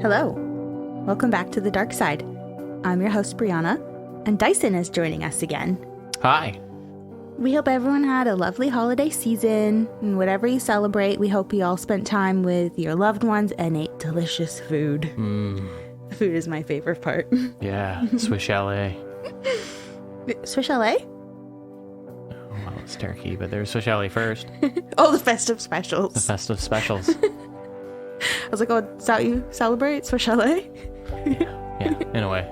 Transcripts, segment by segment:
Hello. Welcome back to the dark side. I'm your host, Brianna, and Dyson is joining us again. Hi. We hope everyone had a lovely holiday season, and whatever you celebrate, we hope you all spent time with your loved ones and ate delicious food. The food is my favorite part. Yeah, Swiss chalet. Swiss chalet? Oh, well, it's turkey, but there's Swiss chalet first. Oh, the festive specials. The festive specials. I was like, oh, is that how you celebrate Swiss chalet? Yeah, in a way.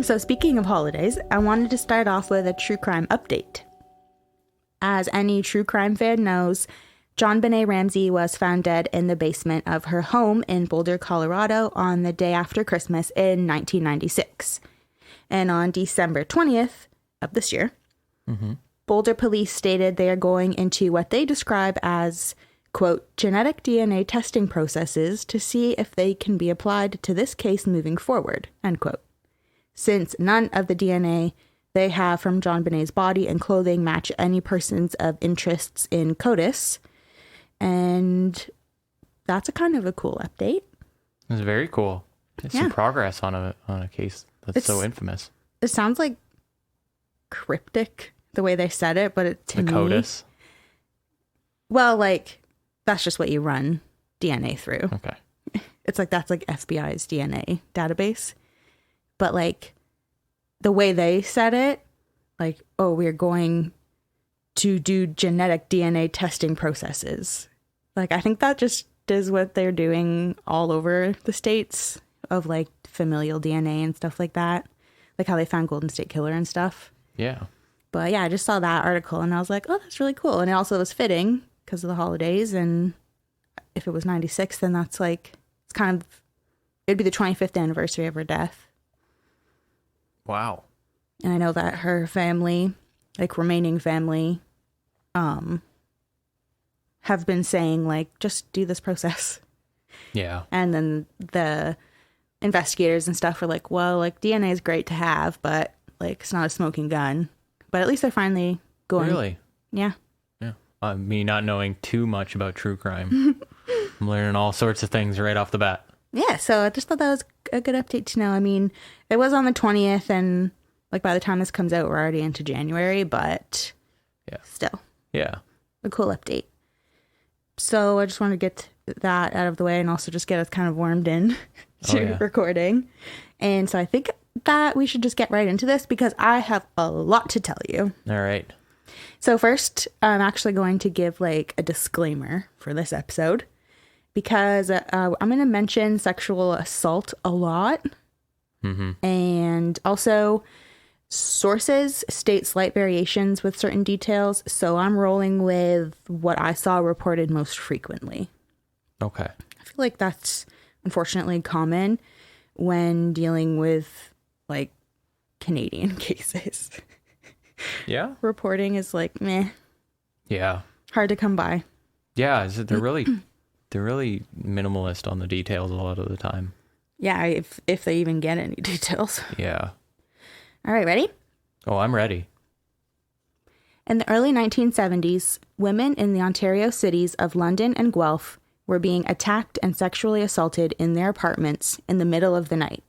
So speaking of holidays, I wanted to start off with a true crime update. As any true crime fan knows, JonBenet Ramsey was found dead in the basement of her home in Boulder, Colorado on the day after Christmas in 1996. And on December 20th of this year, Boulder police stated they are going into what they describe as, quote, genetic DNA testing processes to see if they can be applied to this case moving forward, end quote. Since none of the DNA they have from JonBenet's body and clothing match any persons of interests in CODIS. And that's a kind of a cool update. It's very cool. There's some progress on a case that's so infamous. It sounds like cryptic the way they said it, but to me, CODIS? Well, like, that's just what you run DNA through. Okay. It's like, that's like FBI's DNA database. But like the way they said it, like, oh, we're going to do genetic DNA testing processes. Like, I think that just is what they're doing all over the states of like familial DNA and stuff like that. Like how they found Golden State Killer and stuff. Yeah. But yeah, I just saw that article and I was like, oh, that's really cool. And it also was fitting because of the holidays. And if it was 96, then that's like, it's kind of, it'd be the 25th anniversary of her death. Wow. And I know that her family, like remaining family, have been saying like, just do this process. Yeah. And then the investigators and stuff were like, well, like DNA is great to have, but like it's not a smoking gun. But at least they're finally going. Really? Yeah. Yeah. Me not knowing too much about true crime. I'm learning all sorts of things right off the bat. Yeah, so I just thought that was a good update to know. I mean, it was on the 20th, and like by the time this comes out, we're already into January, but still. Yeah. A cool update. So I just want to get that out of the way and also just get us kind of warmed in to recording. And so I think that we should just get right into this because I have a lot to tell you. All right. So first, I'm actually going to give like a disclaimer for this episode. Because I'm going to mention sexual assault a lot. And also sources state slight variations with certain details. So I'm rolling with what I saw reported most frequently. Okay. I feel like that's unfortunately common when dealing with like Canadian cases. Yeah. Reporting is like, meh. Yeah. Hard to come by. Yeah. They're really minimalist on the details a lot of the time. Yeah, if they even get any details. Yeah. All right, ready? Oh, I'm ready. In the early 1970s, women in the Ontario cities of London and Guelph were being attacked and sexually assaulted in their apartments in the middle of the night.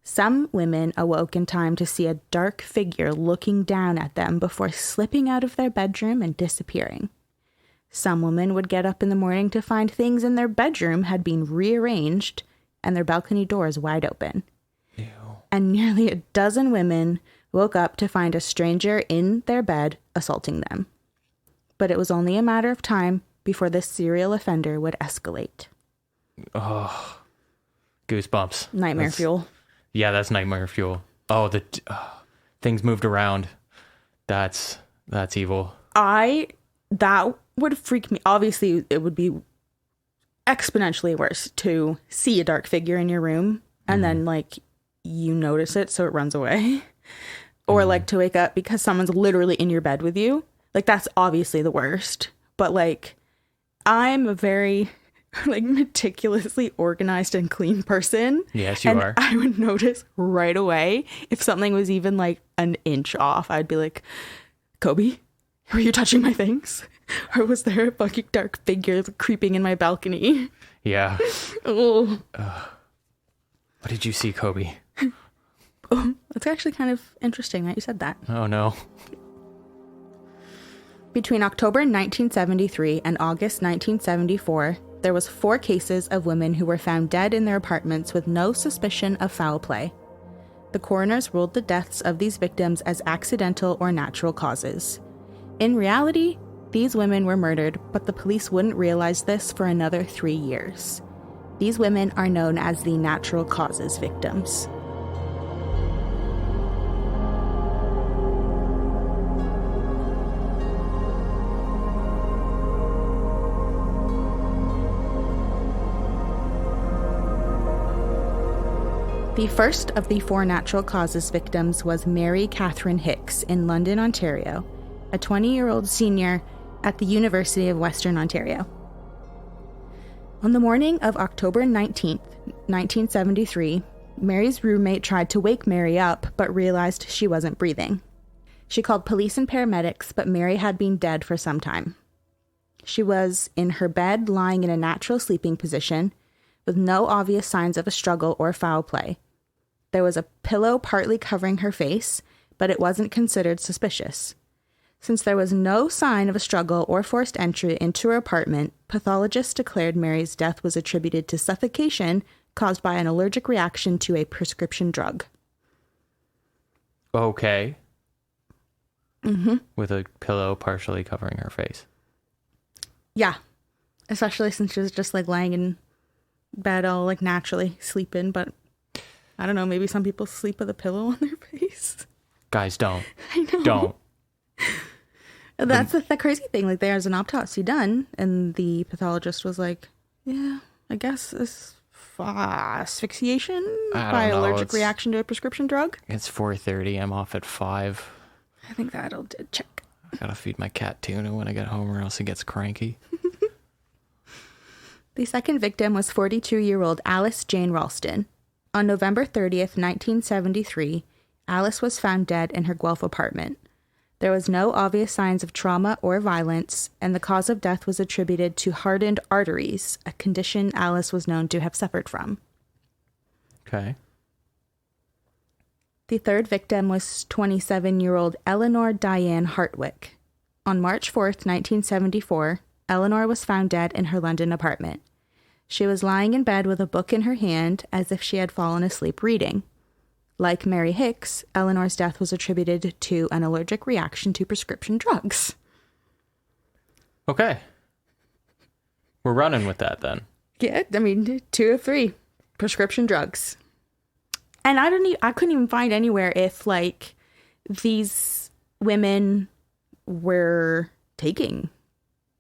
Some women awoke in time to see a dark figure looking down at them before slipping out of their bedroom and disappearing. Some women would get up in the morning to find things in their bedroom had been rearranged and their balcony doors wide open. Ew. And nearly a dozen women woke up to find a stranger in their bed assaulting them. But it was only a matter of time before this serial offender would escalate. Oh, goosebumps. Nightmare fuel. Yeah, that's nightmare fuel. Oh, things moved around. That's evil. That would freak me. Obviously, it would be exponentially worse to see a dark figure in your room and then like you notice it so it runs away. Or like to wake up because someone's literally in your bed with you. Like that's obviously the worst. But like I'm a very like meticulously organized and clean person. Yes, you are. I would notice right away if something was even like an inch off. I'd be like, Kobe, were you touching my things? Or was there a fucking dark figure creeping in my balcony? Yeah. Oh. What did you see, Kobe? Oh, that's actually kind of interesting that you said that. Oh, no. Between October 1973 and August 1974, there was 4 cases of women who were found dead in their apartments with no suspicion of foul play. The coroners ruled the deaths of these victims as accidental or natural causes. In reality, these women were murdered, but the police wouldn't realize this for another 3 years. These women are known as the natural causes victims. The first of the 4 natural causes victims was Mary Catherine Hicks in London, Ontario, a 20-year-old senior at the University of Western Ontario. On the morning of October 19th, 1973, Mary's roommate tried to wake Mary up but realized she wasn't breathing. She called police and paramedics, but Mary had been dead for some time. She was in her bed lying in a natural sleeping position with no obvious signs of a struggle or foul play. There was a pillow partly covering her face, but it wasn't considered suspicious. Since there was no sign of a struggle or forced entry into her apartment, pathologists declared Mary's death was attributed to suffocation caused by an allergic reaction to a prescription drug. Okay. Mm-hmm. With a pillow partially covering her face. Yeah. Especially since she was just like lying in bed all like naturally sleeping, but I don't know, maybe some people sleep with a pillow on their face. Guys, don't. I know. Don't. That's the crazy thing. Like, there's an autopsy done, and the pathologist was like, yeah, I guess it's asphyxiation by allergic reaction to a prescription drug. It's 4:30. I'm off at 5. I think that'll check. I gotta feed my cat tuna when I get home or else he gets cranky. The second victim was 42-year-old Alice Jane Ralston. On November 30th, 1973, Alice was found dead in her Guelph apartment. There was no obvious signs of trauma or violence, and the cause of death was attributed to hardened arteries, a condition Alice was known to have suffered from. Okay. The third victim was 27-year-old Eleanor Diane Hartwick. On March 4th, 1974, Eleanor was found dead in her London apartment. She was lying in bed with a book in her hand as if she had fallen asleep reading. Like Mary Hicks, Eleanor's death was attributed to an allergic reaction to prescription drugs. Okay. We're running with that then. Yeah, I mean, 2 of 3 prescription drugs. And I couldn't even find anywhere if like these women were taking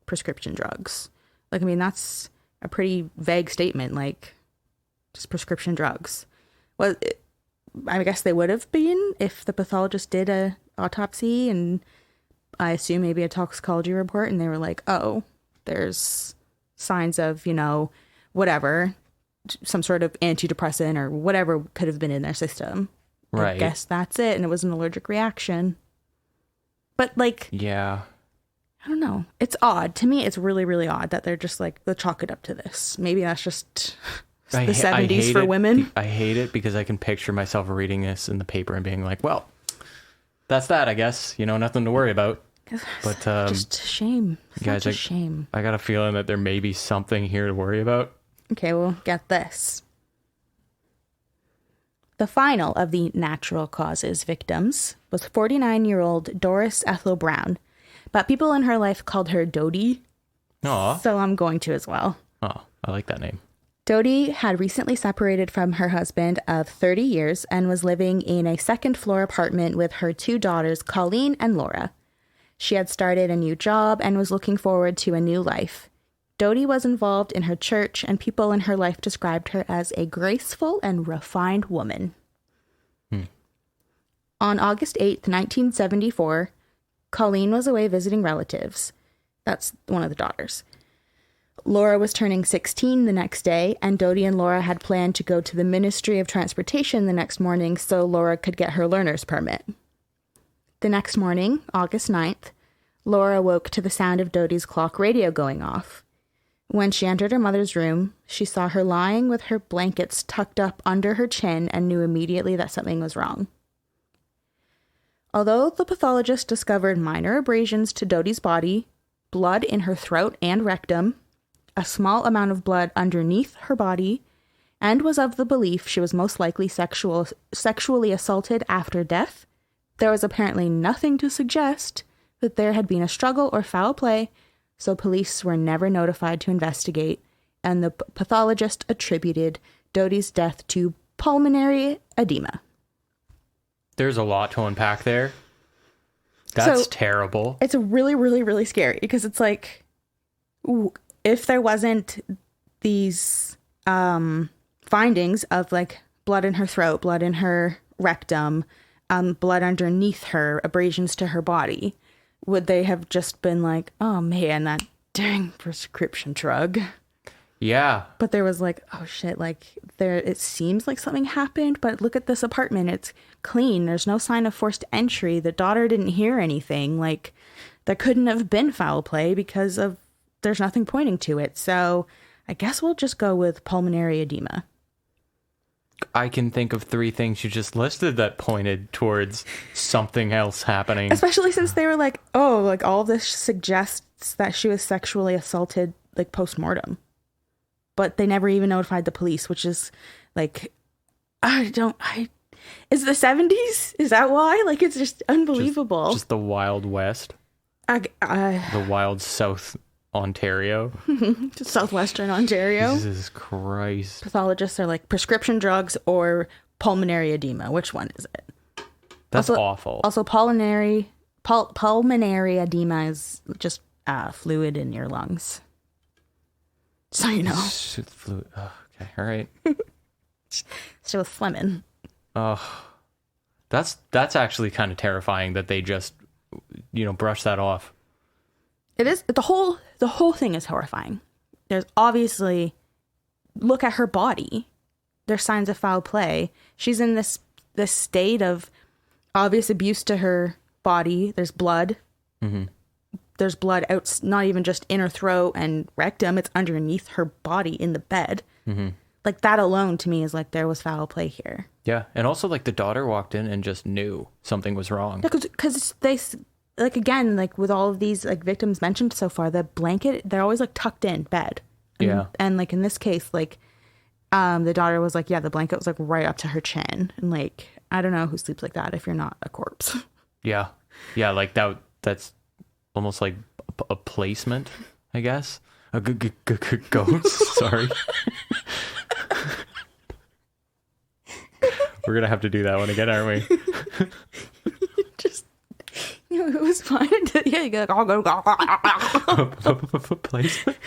prescription drugs. Like, I mean, that's a pretty vague statement, like just prescription drugs. Well, I guess they would have been if the pathologist did a autopsy and I assume maybe a toxicology report and they were like, oh, there's signs of, you know, whatever, some sort of antidepressant or whatever could have been in their system. Right. I guess that's it. And it was an allergic reaction. But like, yeah, I don't know. It's odd. To me, it's really, really odd that they're just like, let's chalk it up to this. Maybe that's just the 70s for women. I hate it because I can picture myself reading this in the paper and being like, well, that's that, I guess. You know, nothing to worry about. But just shame. Guys, Such a shame. I got a feeling that there may be something here to worry about. Okay, well, get this. The final of the natural causes victims was 49-year-old Doris Ethel Brown, but people in her life called her Dodie. Aw. So I'm going to as well. Oh, I like that name. Dodie had recently separated from her husband of 30 years and was living in a second-floor apartment with her 2 daughters, Colleen and Laura. She had started a new job and was looking forward to a new life. Dodie was involved in her church, and people in her life described her as a graceful and refined woman. On August 8th, 1974, Colleen was away visiting relatives. That's one of the daughters. Laura was turning 16 the next day, and Dodie and Laura had planned to go to the Ministry of Transportation the next morning so Laura could get her learner's permit. The next morning, August 9th, Laura woke to the sound of Dodie's clock radio going off. When she entered her mother's room, she saw her lying with her blankets tucked up under her chin and knew immediately that something was wrong. Although the pathologist discovered minor abrasions to Dodie's body, blood in her throat and rectum, a small amount of blood underneath her body, and was of the belief she was most likely sexually assaulted after death, there was apparently nothing to suggest that there had been a struggle or foul play, so police were never notified to investigate, and the pathologist attributed Dodie's death to pulmonary edema. There's a lot to unpack there. That's terrible. It's really, really, really scary because it's like, if there wasn't these findings of like blood in her throat, blood in her rectum, blood underneath her, abrasions to her body, would they have just been like, oh man, that dang prescription drug? Yeah. But there was like, oh shit, like it seems like something happened, but look at this apartment. It's clean. There's no sign of forced entry. The daughter didn't hear anything. Like there couldn't have been foul play because there's nothing pointing to it. So I guess we'll just go with pulmonary edema. I can think of 3 things you just listed that pointed towards something else happening. Especially since they were like, oh, like all of this suggests that she was sexually assaulted like post-mortem. But they never even notified the police, which is like, is it the 70s? Is that why? Like, it's just unbelievable. Just the Wild West. The Wild South Ontario. Southwestern Ontario. Jesus Christ. Pathologists are like prescription drugs or pulmonary edema. Which one is it? That's awful. Also, pulmonary edema is just fluid in your lungs. So you know. Fluid. Oh, okay, all right. So with phlegm. Oh, that's actually kind of terrifying that they just, brush that off. It is. The whole thing is horrifying. There's obviously, look at her body. There's signs of foul play. She's in this state of obvious abuse to her body. There's blood. Mm-hmm. There's blood out, not even just in her throat and rectum. It's underneath her body in the bed. Mm-hmm. Like that alone to me is like there was foul play here. Yeah, and also like the daughter walked in and just knew something was wrong. Because they, like again, like with all of these like victims mentioned so far, the blanket, they're always like tucked in bed. And like in this case, like the daughter was like, yeah, the blanket was like right up to her chin. And like, I don't know who sleeps like that if you're not a corpse. Yeah. Yeah, like that's almost like a placement, I guess. A goat. Sorry. We're going to have to do that one again, aren't we? Just, it was fun. Yeah, you go, placement.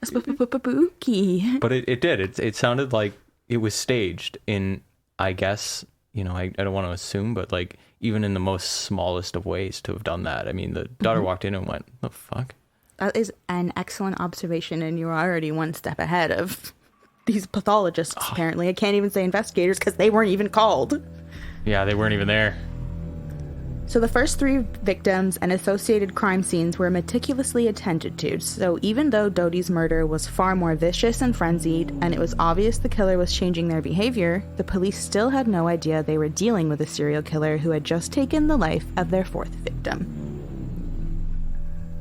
Spooky. But it did. It sounded like it was staged in, I guess, I don't want to assume, but like even in the most smallest of ways to have done that. I mean, the daughter walked in and went, the fuck? That is an excellent observation, and you're already one step ahead of these pathologists, apparently. I can't even say investigators because they weren't even called. Yeah, they weren't even there. So the first 3 victims and associated crime scenes were meticulously attended to. So even though Dodie's murder was far more vicious and frenzied, and it was obvious the killer was changing their behavior, the police still had no idea they were dealing with a serial killer who had just taken the life of their 4th victim.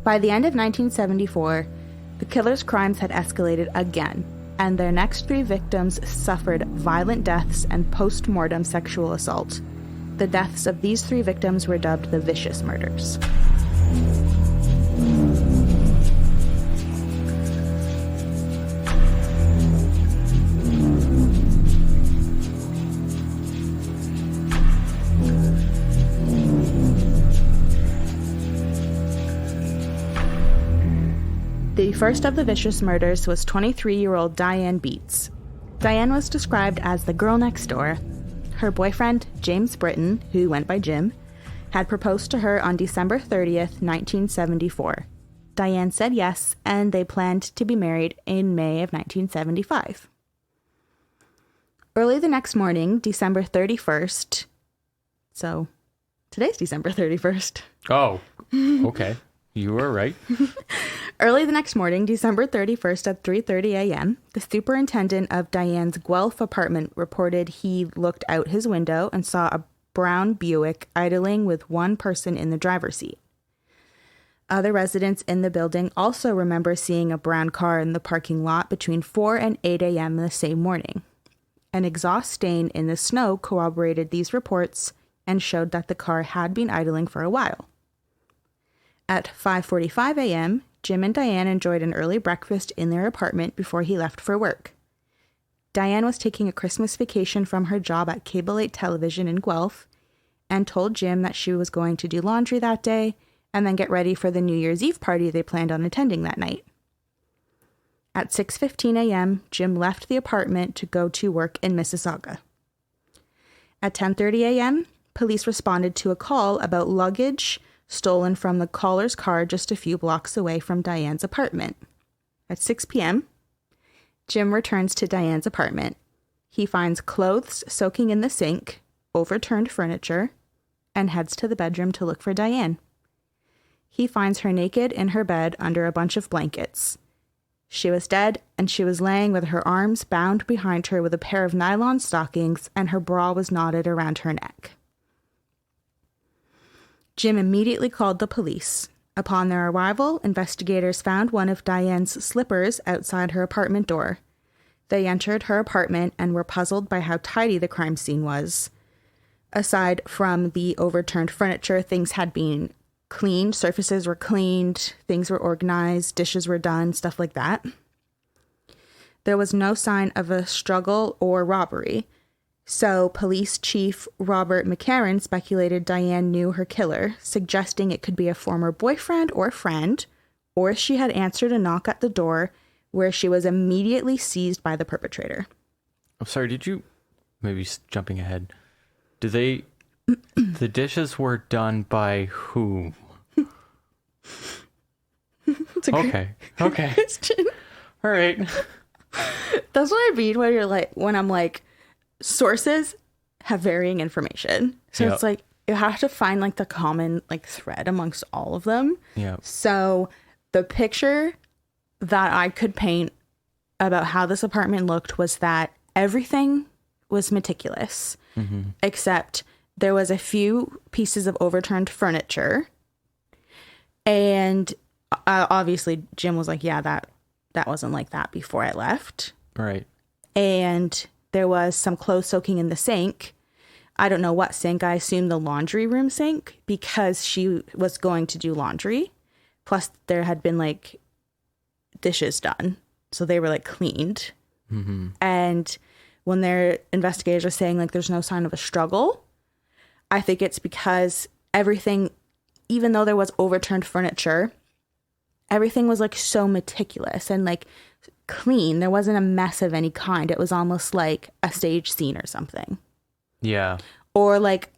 By the end of 1974, the killer's crimes had escalated again, and their next 3 victims suffered violent deaths and post-mortem sexual assault. The deaths of these 3 victims were dubbed the vicious murders. The first of the vicious murders was 23-year-old Diane Beats. Diane was described as the girl next door. Her boyfriend, James Britton, who went by Jim, had proposed to her on December 30th, 1974. Diane said yes, and they planned to be married in May of 1975. Early the next morning, December 31st, so Today's December 31st. Oh, okay. You were right. Early the next morning, December 31st at 3:30 a.m., the superintendent of Diane's Guelph apartment reported he looked out his window and saw a brown Buick idling with one person in the driver's seat. Other residents in the building also remember seeing a brown car in the parking lot between 4 and 8 a.m. the same morning. An exhaust stain in the snow corroborated these reports and showed that the car had been idling for a while. At 5:45 a.m., Jim and Diane enjoyed an early breakfast in their apartment before he left for work. Diane was taking a Christmas vacation from her job at Cable 8 Television in Guelph and told Jim that she was going to do laundry that day and then get ready for the New Year's Eve party they planned on attending that night. At 6:15 a.m., Jim left the apartment to go to work in Mississauga. At 10:30 a.m., police responded to a call about luggage stolen from the caller's car just a few blocks away from Diane's apartment. At 6 p.m., Jim returns to Diane's apartment. He finds clothes soaking in the sink, overturned furniture, and heads to the bedroom to look for Diane. He finds her naked in her bed under a bunch of blankets. She was dead, and she was laying with her arms bound behind her with a pair of nylon stockings, and her bra was knotted around her neck. Jim immediately called the police. Upon their arrival, investigators found one of Diane's slippers outside her apartment door. They entered her apartment and were puzzled by how tidy the crime scene was. Aside from the overturned furniture, things had been cleaned, surfaces were cleaned, things were organized, dishes were done, stuff like that. There was no sign of a struggle or robbery. So, Police Chief Robert McCarran speculated Diane knew her killer, suggesting it could be a former boyfriend or friend, or she had answered a knock at the door where she was immediately seized by the perpetrator. I'm sorry, did you... Maybe jumping ahead. The dishes were done by whom? It's a okay. question. All right. That's what I mean when you're like, when I'm like, sources have varying information. So Yep. It's like, you have to find like the common like thread amongst all of them. Yeah. So the picture that I could paint about how this apartment looked was that everything was meticulous, except there was a few pieces of overturned furniture. And obviously Jim was like, yeah, that wasn't like that before I left. Right. And there was some clothes soaking in the sink. I don't know what sink. I assume the laundry room sink because she was going to do laundry. Plus there had been like dishes done. So they were like cleaned. Mm-hmm. And when their investigators are saying like there's no sign of a struggle, I think it's because everything, even though there was overturned furniture, everything was like so meticulous and like clean. There wasn't a mess of any kind. It was almost like a stage scene or something. Yeah. Or like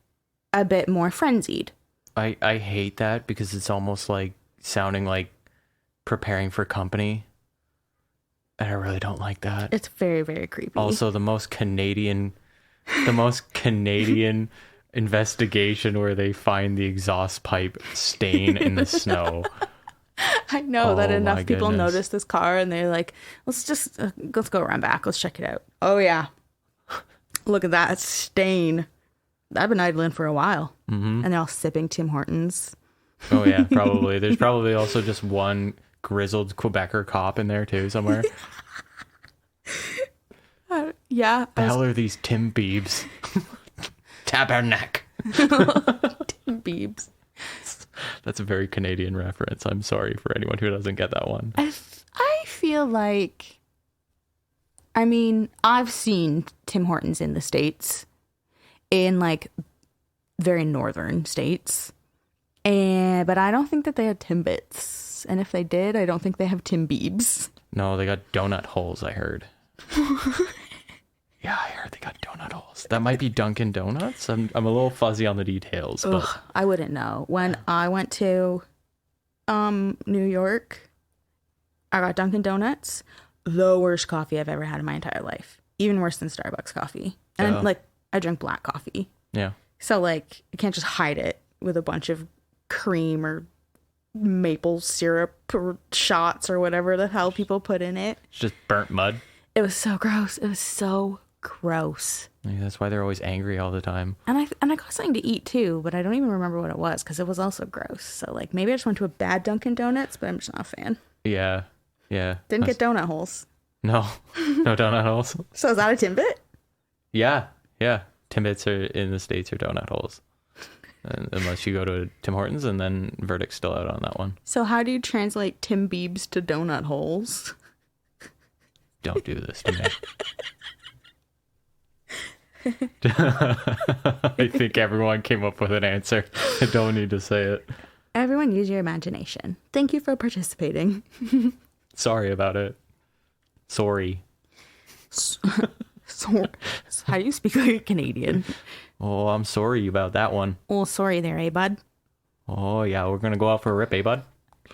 a bit more frenzied. I hate that because it's almost like sounding like preparing for company. And I really don't like that. It's very, very creepy. Also, the most Canadian investigation where they find the exhaust pipe stain in the snow. I know that enough people goodness. notice this car and they're like, let's go around back. Let's check it out. Oh, yeah. Look at that stain. I've been idling for a while. Mm-hmm. And they're all sipping Tim Hortons. Oh, yeah, probably. There's probably also just one grizzled Quebecer cop in there, too, somewhere. Yeah. The hell are these Tim Biebs? Tabernacle. Tim Biebs. That's a very Canadian reference. I'm sorry for anyone who doesn't get that one. I feel like, I mean, I've seen Tim Hortons in the States, in like very northern states, but I don't think that they had Timbits. And if they did, I don't think they have Tim Biebs. No, they got donut holes, I heard. Yeah, I heard they got donut holes. That might be Dunkin' Donuts. I'm a little fuzzy on the details, but Ugh, I wouldn't know. When I went to New York, I got Dunkin' Donuts. The worst coffee I've ever had in my entire life. Even worse than Starbucks coffee. And Oh. like I drink black coffee. yeah. So like I can't just hide it. with a bunch of cream or maple syrup or shots or whatever the hell people put in it. It's just burnt mud. It was so gross. It was so gross. Yeah, that's why they're always angry all the time. And I got something to eat too, but I don't even remember what it was because it was also gross. So like maybe I just went to a bad Dunkin' Donuts, but I'm just not a fan. Yeah. Didn't get donut holes. No donut holes. So is that a Timbit? Yeah. Timbits are in the States are donut holes. Unless you go to Tim Hortons, and then verdict's still out on that one. So how do you translate Tim Biebs to donut holes? Don't do this to me. I think everyone came up with an answer. I don't need to say it. Everyone use your imagination. Thank you for participating. Sorry about it. Sorry. So, how do you speak like a Canadian? Oh, I'm sorry about that one. Oh, sorry there, bud? Oh, yeah, we're going to go out for a rip, bud?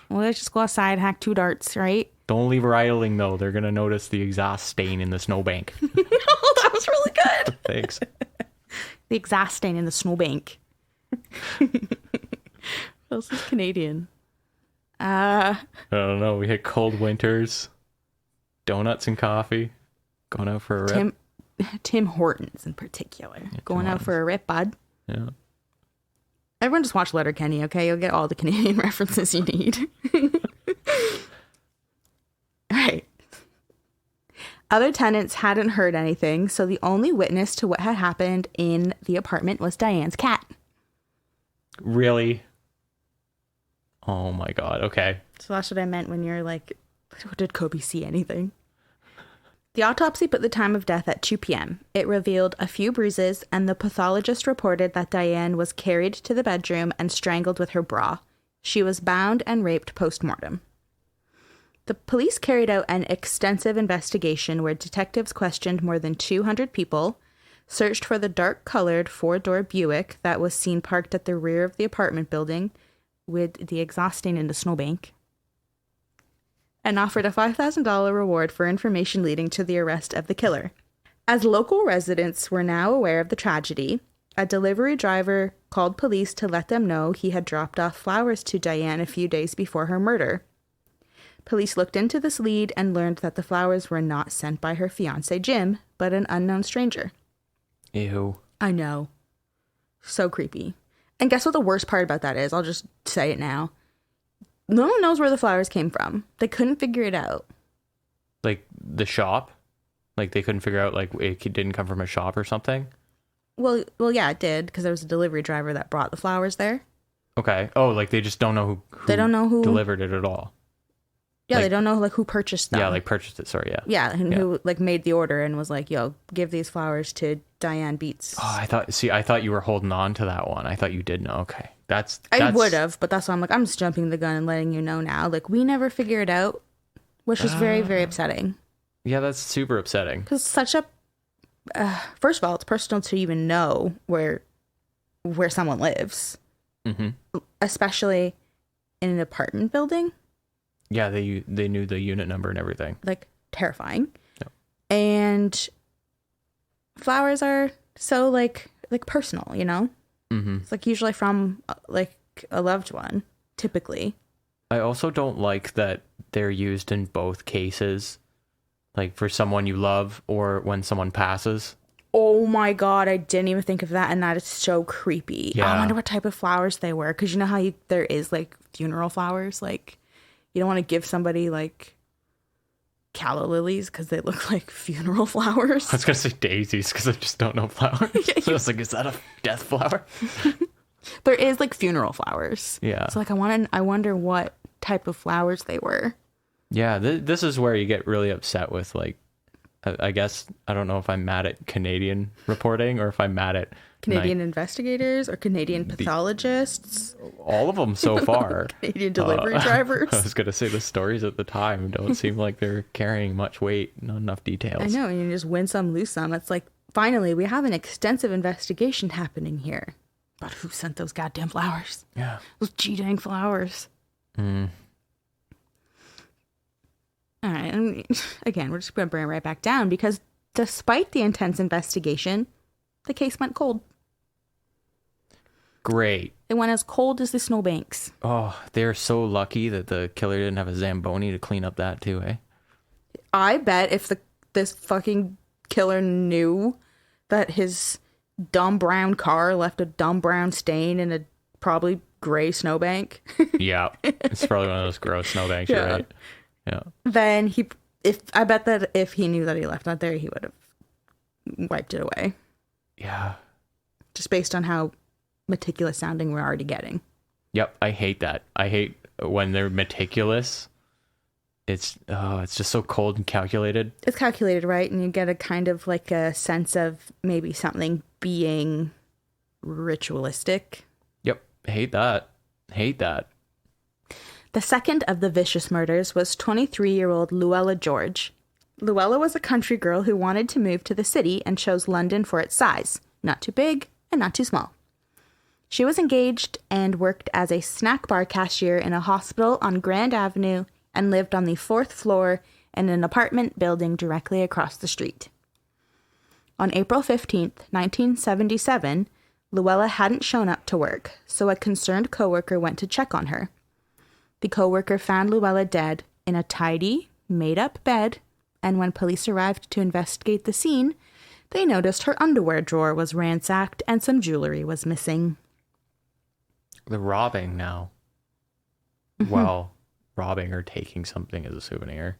Well, let's just go outside, hack 2 darts, right? Don't leave her idling, though. They're going to notice the exhaust stain in the snowbank. No, that was really good. Thanks. The exhaust stain in the snowbank. What else is Canadian? I don't know. We hit cold winters, donuts and coffee, going out for a rip. Tim Hortons in particular. Yeah, going out for a rip, bud. Yeah. Everyone just watch Letterkenny, okay? You'll get all the Canadian references you need. Right. Other tenants hadn't heard anything, so the only witness to what had happened in the apartment was Diane's cat. Really? Oh my God. Okay. So that's what I meant when you're like, did Kobe see anything? The autopsy put the time of death at 2 p.m. It revealed a few bruises, and the pathologist reported that Diane was carried to the bedroom and strangled with her bra. She was bound and raped post-mortem. The police carried out an extensive investigation where detectives questioned more than 200 people, searched for the dark-colored 4-door Buick that was seen parked at the rear of the apartment building with the exhaust stain in the snowbank, and offered a $5,000 reward for information leading to the arrest of the killer. As local residents were now aware of the tragedy, a delivery driver called police to let them know he had dropped off flowers to Diane a few days before her murder. Police looked into this lead and learned that the flowers were not sent by her fiancé Jim, but an unknown stranger. Ew. I know. So creepy. And guess what the worst part about that is? I'll just say it now. No one knows where the flowers came from. They couldn't figure it out. Like the shop? Like they couldn't figure out like it didn't come from a shop or something? Well, yeah, it did, because there was a delivery driver that brought the flowers there. Okay. Oh, like they just don't know who they don't know who delivered it at all. Yeah, like, they don't know like who purchased them. Yeah, like purchased it, sorry, yeah. Yeah, and who like made the order and was like, yo, give these flowers to Diane Beats. Oh, I thought you were holding on to that one. I thought you did know. Okay. That's I would have, but that's why I'm like, I'm just jumping the gun and letting you know now. Like, we never figure it out, which is very, very upsetting. Yeah, that's super upsetting. Because such a... first of all, it's personal to even know where someone lives. Mm-hmm. Especially in an apartment building. Yeah, they knew the unit number and everything. Like, terrifying. Yep. And flowers are so, like personal, you know? Mm-hmm. It's, like, usually from, like, a loved one, typically. I also don't like that they're used in both cases. Like, for someone you love or when someone passes. Oh, my God. I didn't even think of that, and that is so creepy. Yeah. I wonder what type of flowers they were, because you know how there is, like, funeral flowers? Like, you don't want to give somebody, like, calla lilies because they look like funeral flowers. I was going to say daisies because I just don't know flowers. So I was like, is that a death flower? There is, like, funeral flowers. Yeah. So, like, I wonder what type of flowers they were. Yeah, this is where you get really upset with, like, I guess, I don't know if I'm mad at Canadian reporting or if I'm mad at... Canadian investigators or Canadian pathologists. All of them so far. Canadian delivery drivers. I was going to say the stories at the time don't seem like they're carrying much weight, not enough details. I know, and you just win some, lose some. It's like, finally, we have an extensive investigation happening here. But who sent those goddamn flowers? Yeah. Those G-dang flowers. Mm. All right, and again, we're just going to bring it right back down because despite the intense investigation, the case went cold. Great. It went as cold as the snowbanks. Oh, they're so lucky that the killer didn't have a Zamboni to clean up that too, eh? I bet if this fucking killer knew that his dumb brown car left a dumb brown stain in a probably gray snowbank. Yeah, it's probably one of those gross snowbanks, Yeah. you're right? Yeah. Then I bet that if he knew that he left that there, he would have wiped it away. Yeah. Just based on how meticulous sounding we're already getting. Yep, I hate that. I hate when they're meticulous. It's just so cold and calculated. It's calculated, right? And you get a kind of like a sense of maybe something being ritualistic. Yep, hate that. Hate that. The second of the vicious murders was 23-year-old Luella George. Luella was a country girl who wanted to move to the city and chose London for its size. Not too big and not too small. She was engaged and worked as a snack bar cashier in a hospital on Grand Avenue and lived on the 4th floor in an apartment building directly across the street. On April 15th, 1977, Luella hadn't shown up to work, so a concerned coworker went to check on her. The coworker found Luella dead in a tidy, made-up bed, and when police arrived to investigate the scene, they noticed her underwear drawer was ransacked and some jewelry was missing. The robbing now. Well, robbing or taking something as a souvenir.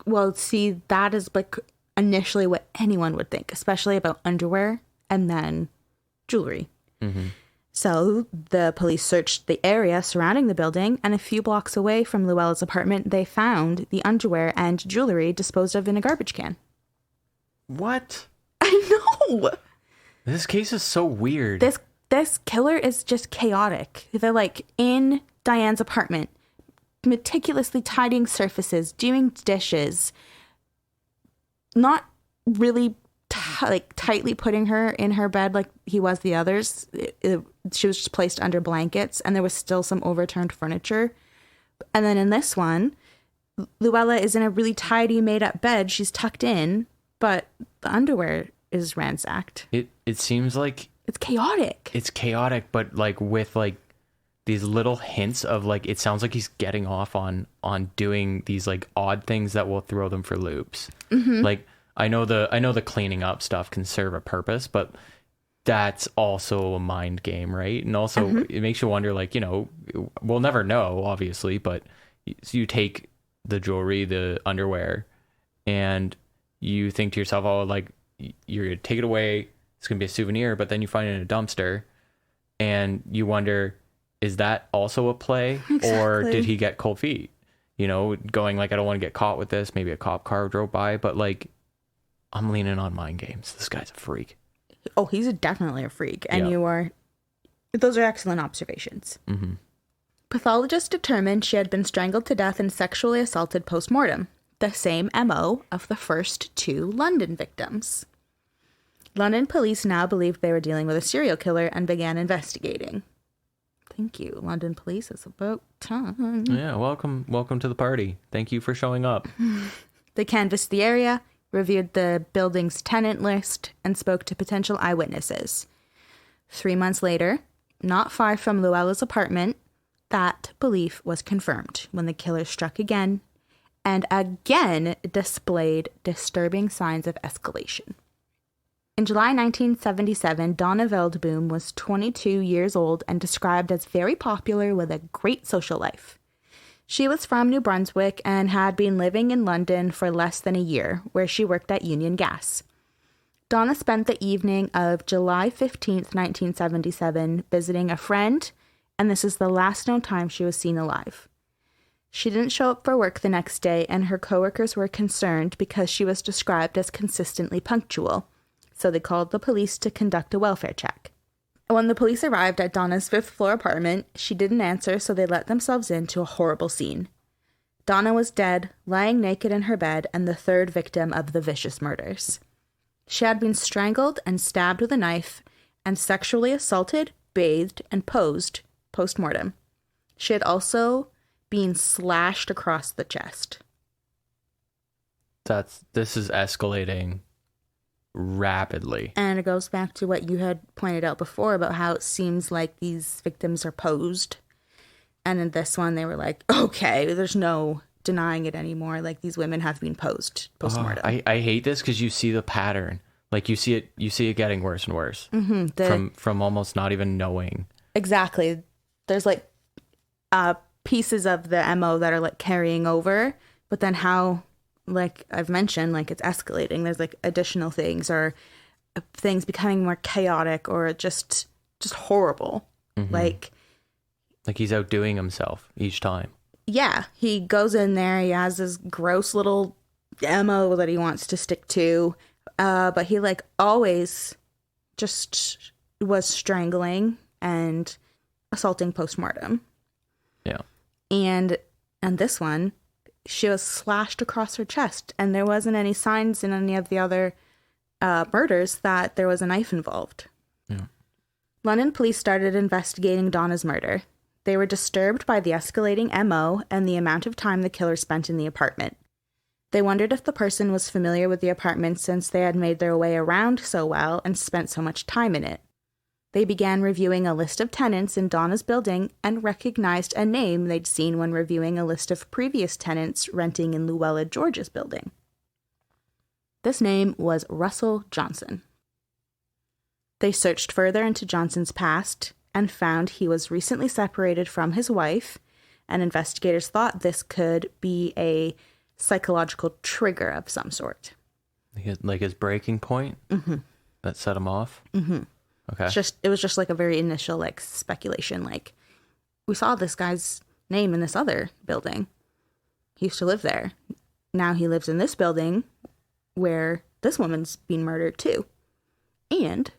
Well, see, that is like initially what anyone would think, especially about underwear and then jewelry. Mm-hmm. So the police searched the area surrounding the building, and a few blocks away from Luella's apartment, they found the underwear and jewelry disposed of in a garbage can. What? I know! This case is so weird. This killer is just chaotic. They're like in Diane's apartment, meticulously tidying surfaces, doing dishes, not really tightly putting her in her bed like he was the others. She was just placed under blankets, and there was still some overturned furniture. And then in this one, Luella is in a really tidy, made-up bed. She's tucked in, but the underwear is ransacked. It seems like It's chaotic. it's chaotic, but like with like these little hints of like, it sounds like he's getting off on doing these like odd things that will throw them for loops. Mm-hmm. Like I know the cleaning up stuff can serve a purpose, but that's also a mind game, right? And also it makes you wonder, like, you know, we'll never know, obviously, but you take the jewelry, the underwear, and you think to yourself, oh, like, you're gonna take it away, it's gonna be a souvenir, but then you find it in a dumpster, and you wonder, is that also a play? Exactly. Or did he get cold feet? You know, going like, I don't want to get caught with this. Maybe a cop car drove by, but like, I'm leaning on mind games. This guy's a freak. Oh, he's definitely a freak. And those are excellent observations. Mm-hmm. Pathologists determined she had been strangled to death and sexually assaulted post-mortem. The same MO of the first two London victims. London police now believed they were dealing with a serial killer and began investigating. Thank you, London police. It's about time. Yeah, welcome to the party. Thank you for showing up. They canvassed the area, reviewed the building's tenant list, and spoke to potential eyewitnesses. 3 months later, not far from Luella's apartment, that belief was confirmed when the killer struck again and again displayed disturbing signs of escalation. In July 1977, Donna Veldboom was 22 years old and described as very popular with a great social life. She was from New Brunswick and had been living in London for less than a year, where she worked at Union Gas. Donna spent the evening of July 15th, 1977, visiting a friend, and this is the last known time she was seen alive. She didn't show up for work the next day, and her coworkers were concerned because she was described as consistently punctual, so they called the police to conduct a welfare check. When the police arrived at Donna's 5th floor apartment, she didn't answer, so they let themselves into a horrible scene. Donna was dead, lying naked in her bed, and the third victim of the vicious murders. She had been strangled and stabbed with a knife, and sexually assaulted, bathed, and posed post-mortem. She had also been slashed across the chest. This is escalating rapidly. And it goes back to what you had pointed out before about how it seems like these victims are posed. And in this one, they were like, okay, there's no denying it anymore. Like, these women have been posed post-mortem. I hate this because you see the pattern. Like, you see it getting worse and worse. From almost not even knowing. Exactly. There's like pieces of the MO that are like carrying over, but then how, like I've mentioned, like it's escalating. There's like additional things or things becoming more chaotic or just horrible. Like he's outdoing himself each time. Yeah, he goes in there, he has this gross little MO that he wants to stick to, but he like always just was strangling and assaulting postmortem. Yeah. And this one, she was slashed across her chest, and there wasn't any signs in any of the other murders that there was a knife involved. Yeah. London police started investigating Donna's murder. They were disturbed by the escalating MO and the amount of time the killer spent in the apartment. They wondered if the person was familiar with the apartment since they had made their way around so well and spent so much time in it. They began reviewing a list of tenants in Donna's building and recognized a name they'd seen when reviewing a list of previous tenants renting in Luella George's building. This name was Russell Johnson. They searched further into Johnson's past and found he was recently separated from his wife, and investigators thought this could be a psychological trigger of some sort. Like his breaking point? Mm-hmm. That set him off? Mm-hmm. Okay. It was just like a very initial like speculation. Like, we saw this guy's name in this other building. He used to live there. Now he lives in this building where this woman's been murdered too. And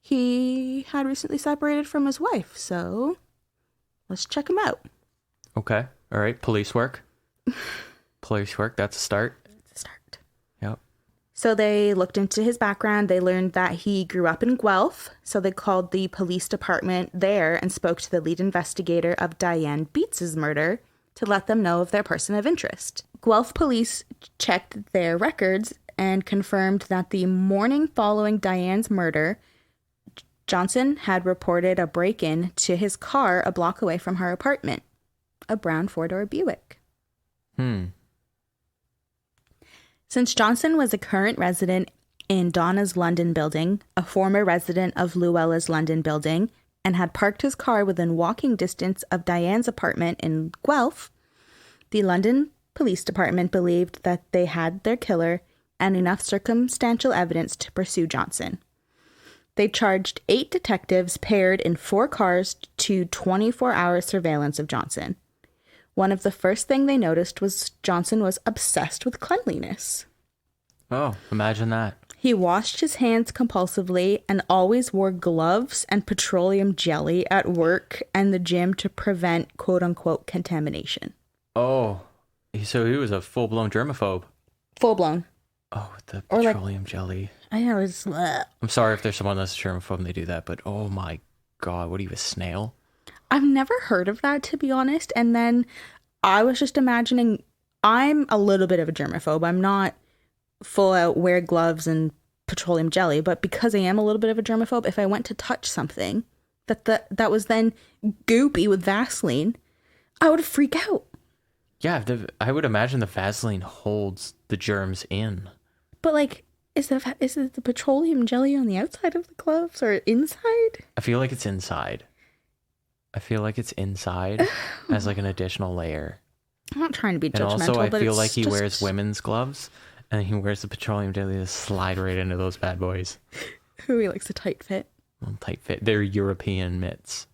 he had recently separated from his wife. So let's check him out. Okay. All right. Police work. Police work. That's a start. It's a start. Yep. So they looked into his background. They learned that he grew up in Guelph. So they called the police department there and spoke to the lead investigator of Diane Beats's murder to let them know of their person of interest. Guelph police checked their records and confirmed that the morning following Diane's murder, Johnson had reported a break-in to his car a block away from her apartment, a brown four-door Buick. Since Johnson was a current resident in Donna's London building, a former resident of Luella's London building, and had parked his car within walking distance of Diane's apartment in Guelph, the London Police Department believed that they had their killer and enough circumstantial evidence to pursue Johnson. They charged 8 detectives paired in 4 cars to 24-hour surveillance of Johnson. One of the first thing they noticed was Johnson was obsessed with cleanliness. Oh, imagine that. He washed his hands compulsively and always wore gloves and petroleum jelly at work and the gym to prevent quote-unquote contamination. Oh, so he was a full-blown germaphobe. Full-blown. Oh, the petroleum jelly. I know, it's... I'm sorry if there's someone that's a germaphobe and they do that, but oh my God, what are you, a snail? I've never heard of that, to be honest. And then I was just imagining, I'm a little bit of a germaphobe. I'm not full out wear gloves and petroleum jelly, but because I am a little bit of a germaphobe, if I went to touch something that was then goopy with Vaseline, I would freak out. Yeah, I would imagine the Vaseline holds the germs in. But like, is it the petroleum jelly on the outside of the gloves or inside? I feel like it's inside. As like an additional layer. I'm not trying to be judgmental, and also I but feel like he wears women's gloves and he wears the petroleum jelly to slide right into those bad boys. Who he likes a tight fit. Well, tight fit. They're European mitts.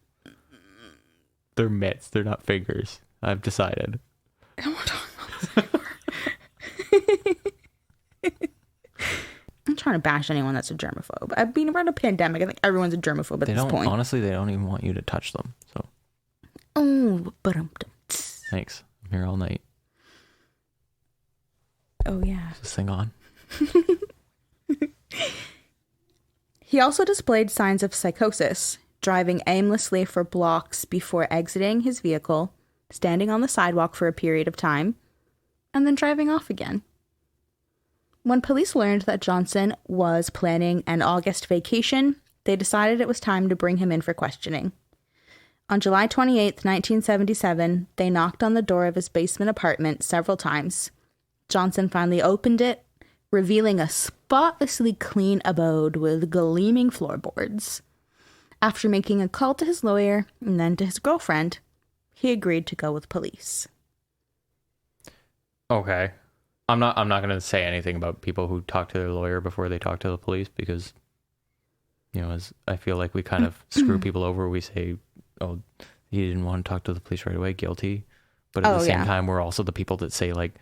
They're mitts. They're not fingers. I've decided. I don't want to talk about this anymore. I'm trying to bash anyone that's a germaphobe. I've been around a pandemic. I think everyone's a germaphobe at this point. Honestly, they don't even want you to touch them. So. Oh, but Thanks. I'm here all night. Oh yeah. Is this thing on? He also displayed signs of psychosis, driving aimlessly for blocks before exiting his vehicle, standing on the sidewalk for a period of time, and then driving off again. When police learned that Johnson was planning an August vacation, they decided it was time to bring him in for questioning. On July 28th, 1977, they knocked on the door of his basement apartment several times. Johnson finally opened it, revealing a spotlessly clean abode with gleaming floorboards. After making a call to his lawyer and then to his girlfriend, he agreed to go with police. Okay. I'm not going to say anything about people who talk to their lawyer before they talk to the police because, as I feel like we kind of screw people over. We say, oh, he didn't want to talk to the police right away, guilty. But at the same time, we're also the people that say, like,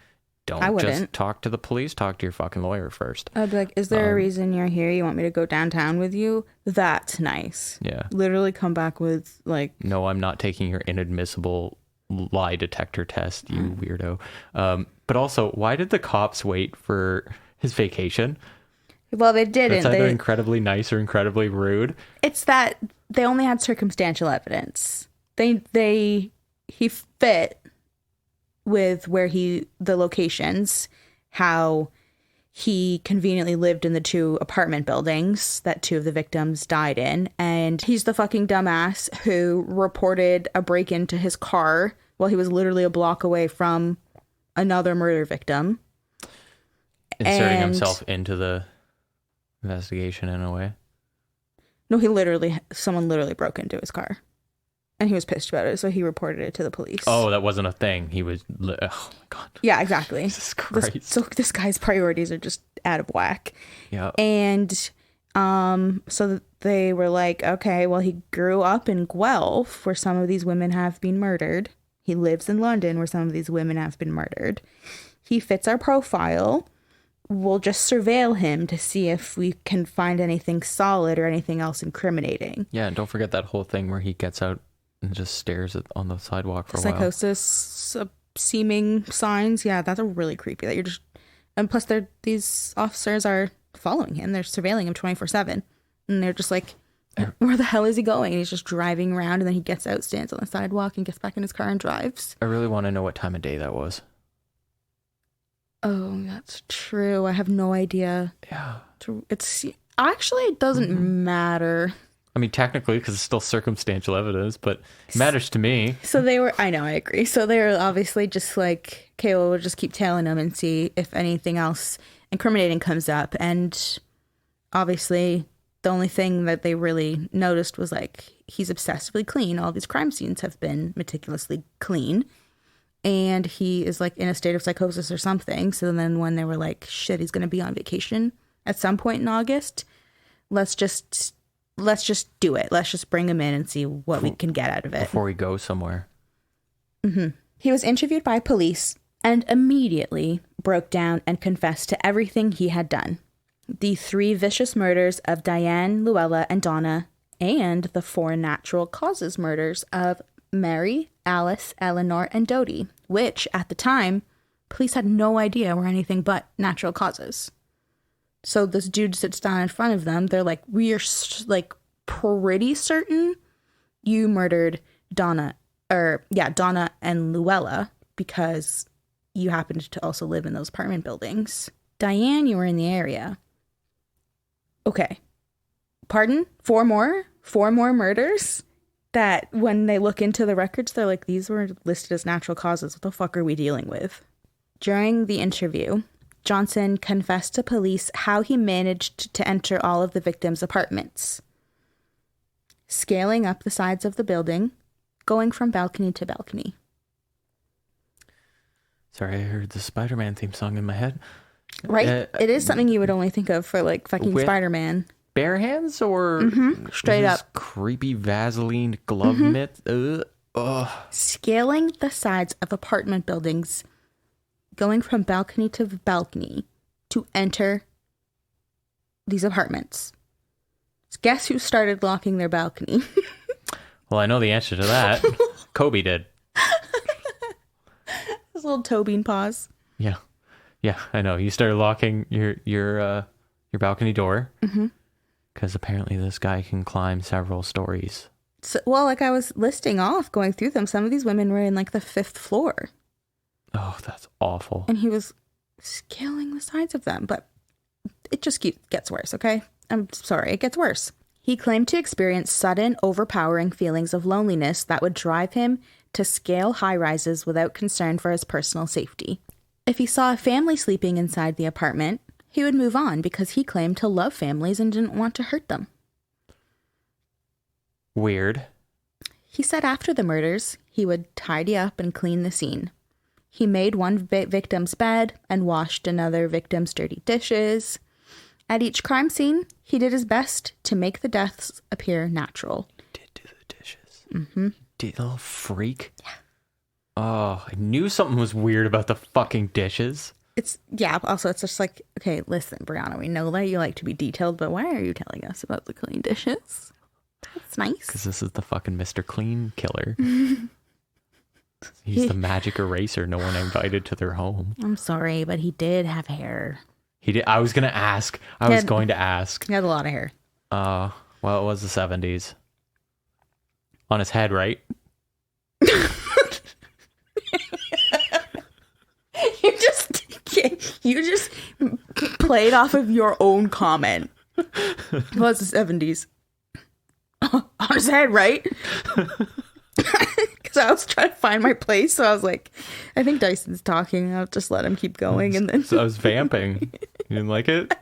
don't just talk to the police, talk to your fucking lawyer first. I'd be like, is there a reason you're here? You want me to go downtown with you? That's nice. Yeah. Literally come back with, like... No, I'm not taking your inadmissible lie detector test, you weirdo. But also, why did the cops wait for his vacation? Well, they didn't. It's either incredibly nice or incredibly rude. It's that they only had circumstantial evidence. He fit with where the locations, how he conveniently lived in the 2 apartment buildings that 2 of the victims died in. And he's the fucking dumbass who reported a break-in to his car while he was literally a block away from another murder victim. Inserting himself into the investigation in a way. No, someone literally broke into his car. And he was pissed about it, so he reported it to the police. Oh, that wasn't a thing. He was... Oh, my God. Yeah, exactly. Jesus Christ. So this guy's priorities are just out of whack. Yeah. And so they were like, okay, well, he grew up in Guelph, where some of these women have been murdered. He lives in London, where some of these women have been murdered. He fits our profile. We'll just surveil him to see if we can find anything solid or anything else incriminating. Yeah, and don't forget that whole thing where he gets out and just stares on the sidewalk for a while. Psychosis seeming signs. Yeah, that's a really creepy. That you're just, and plus these officers are following him. They're surveilling him 24/7, and they're just like, where the hell is he going? And he's just driving around, and then he gets out, stands on the sidewalk, and gets back in his car and drives. I really want to know what time of day that was. Oh, that's true. I have no idea. Yeah. It doesn't matter. I mean, technically, because it's still circumstantial evidence, but it matters to me. So I agree. So they were obviously just like, okay, well, we'll just keep tailing him and see if anything else incriminating comes up. And obviously, the only thing that they really noticed was like, he's obsessively clean. All these crime scenes have been meticulously clean. And he is like in a state of psychosis or something. So then when they were like, shit, he's going to be on vacation at some point in August, let's just do it. Let's just bring him in and see what we can get out of it. Before we go somewhere. Mm-hmm. He was interviewed by police and immediately broke down and confessed to everything he had done. The 3 vicious murders of Diane, Luella, and Donna, and the 4 natural causes murders of Mary, Alice, Eleanor, and Dodie, which, at the time, police had no idea were anything but natural causes. So this dude sits down in front of them. They're like, we are like pretty certain you murdered Donna and Luella because you happened to also live in those apartment buildings. Diane, you were in the area. Okay. Pardon? 4 more? 4 more murders? That when they look into the records, they're like, these were listed as natural causes. What the fuck are we dealing with? During the interview, Johnson confessed to police how he managed to enter all of the victims' apartments. Scaling up the sides of the building, going from balcony to balcony. Sorry, I heard the Spider-Man theme song in my head. Right? It is something you would only think of for like fucking Spider-Man. Bare hands or straight up creepy Vaseline glove mitt? Scaling the sides of apartment buildings, going from balcony to balcony to enter these apartments. Guess who started locking their balcony? Well, I know the answer to that. Kobe did. His little toe bean paws. Yeah, I know. You started locking your balcony door because apparently this guy can climb several stories. So, well, like I was listing off, going through them, some of these women were in like the 5th floor. Oh, that's awful. And he was scaling the sides of them. But it just gets worse, okay? I'm sorry, it gets worse. He claimed to experience sudden, overpowering feelings of loneliness that would drive him to scale high-rises without concern for his personal safety. If he saw a family sleeping inside the apartment, he would move on because he claimed to love families and didn't want to hurt them. Weird. He said after the murders, he would tidy up and clean the scene. He made one victim's bed and washed another victim's dirty dishes. At each crime scene, he did his best to make the deaths appear natural. He did do the dishes. Mm-hmm. Did, little freak. Yeah. Oh, I knew something was weird about the fucking dishes. Also, it's just like, okay, listen, Brianna, we know that you like to be detailed, but why are you telling us about the clean dishes? That's nice. Because this is the fucking Mr. Clean killer. He's the magic eraser no one invited to their home. I'm sorry, but he did have hair. He did. I was going to ask. He had a lot of hair. Well, it was the 70s. On his head, right? You just played off of your own comment. It was the 70s. On his head, right? Because I was trying to find my place, so I was like, I think Dyson's talking. I'll just let him keep going, and then so I was vamping. You didn't like it?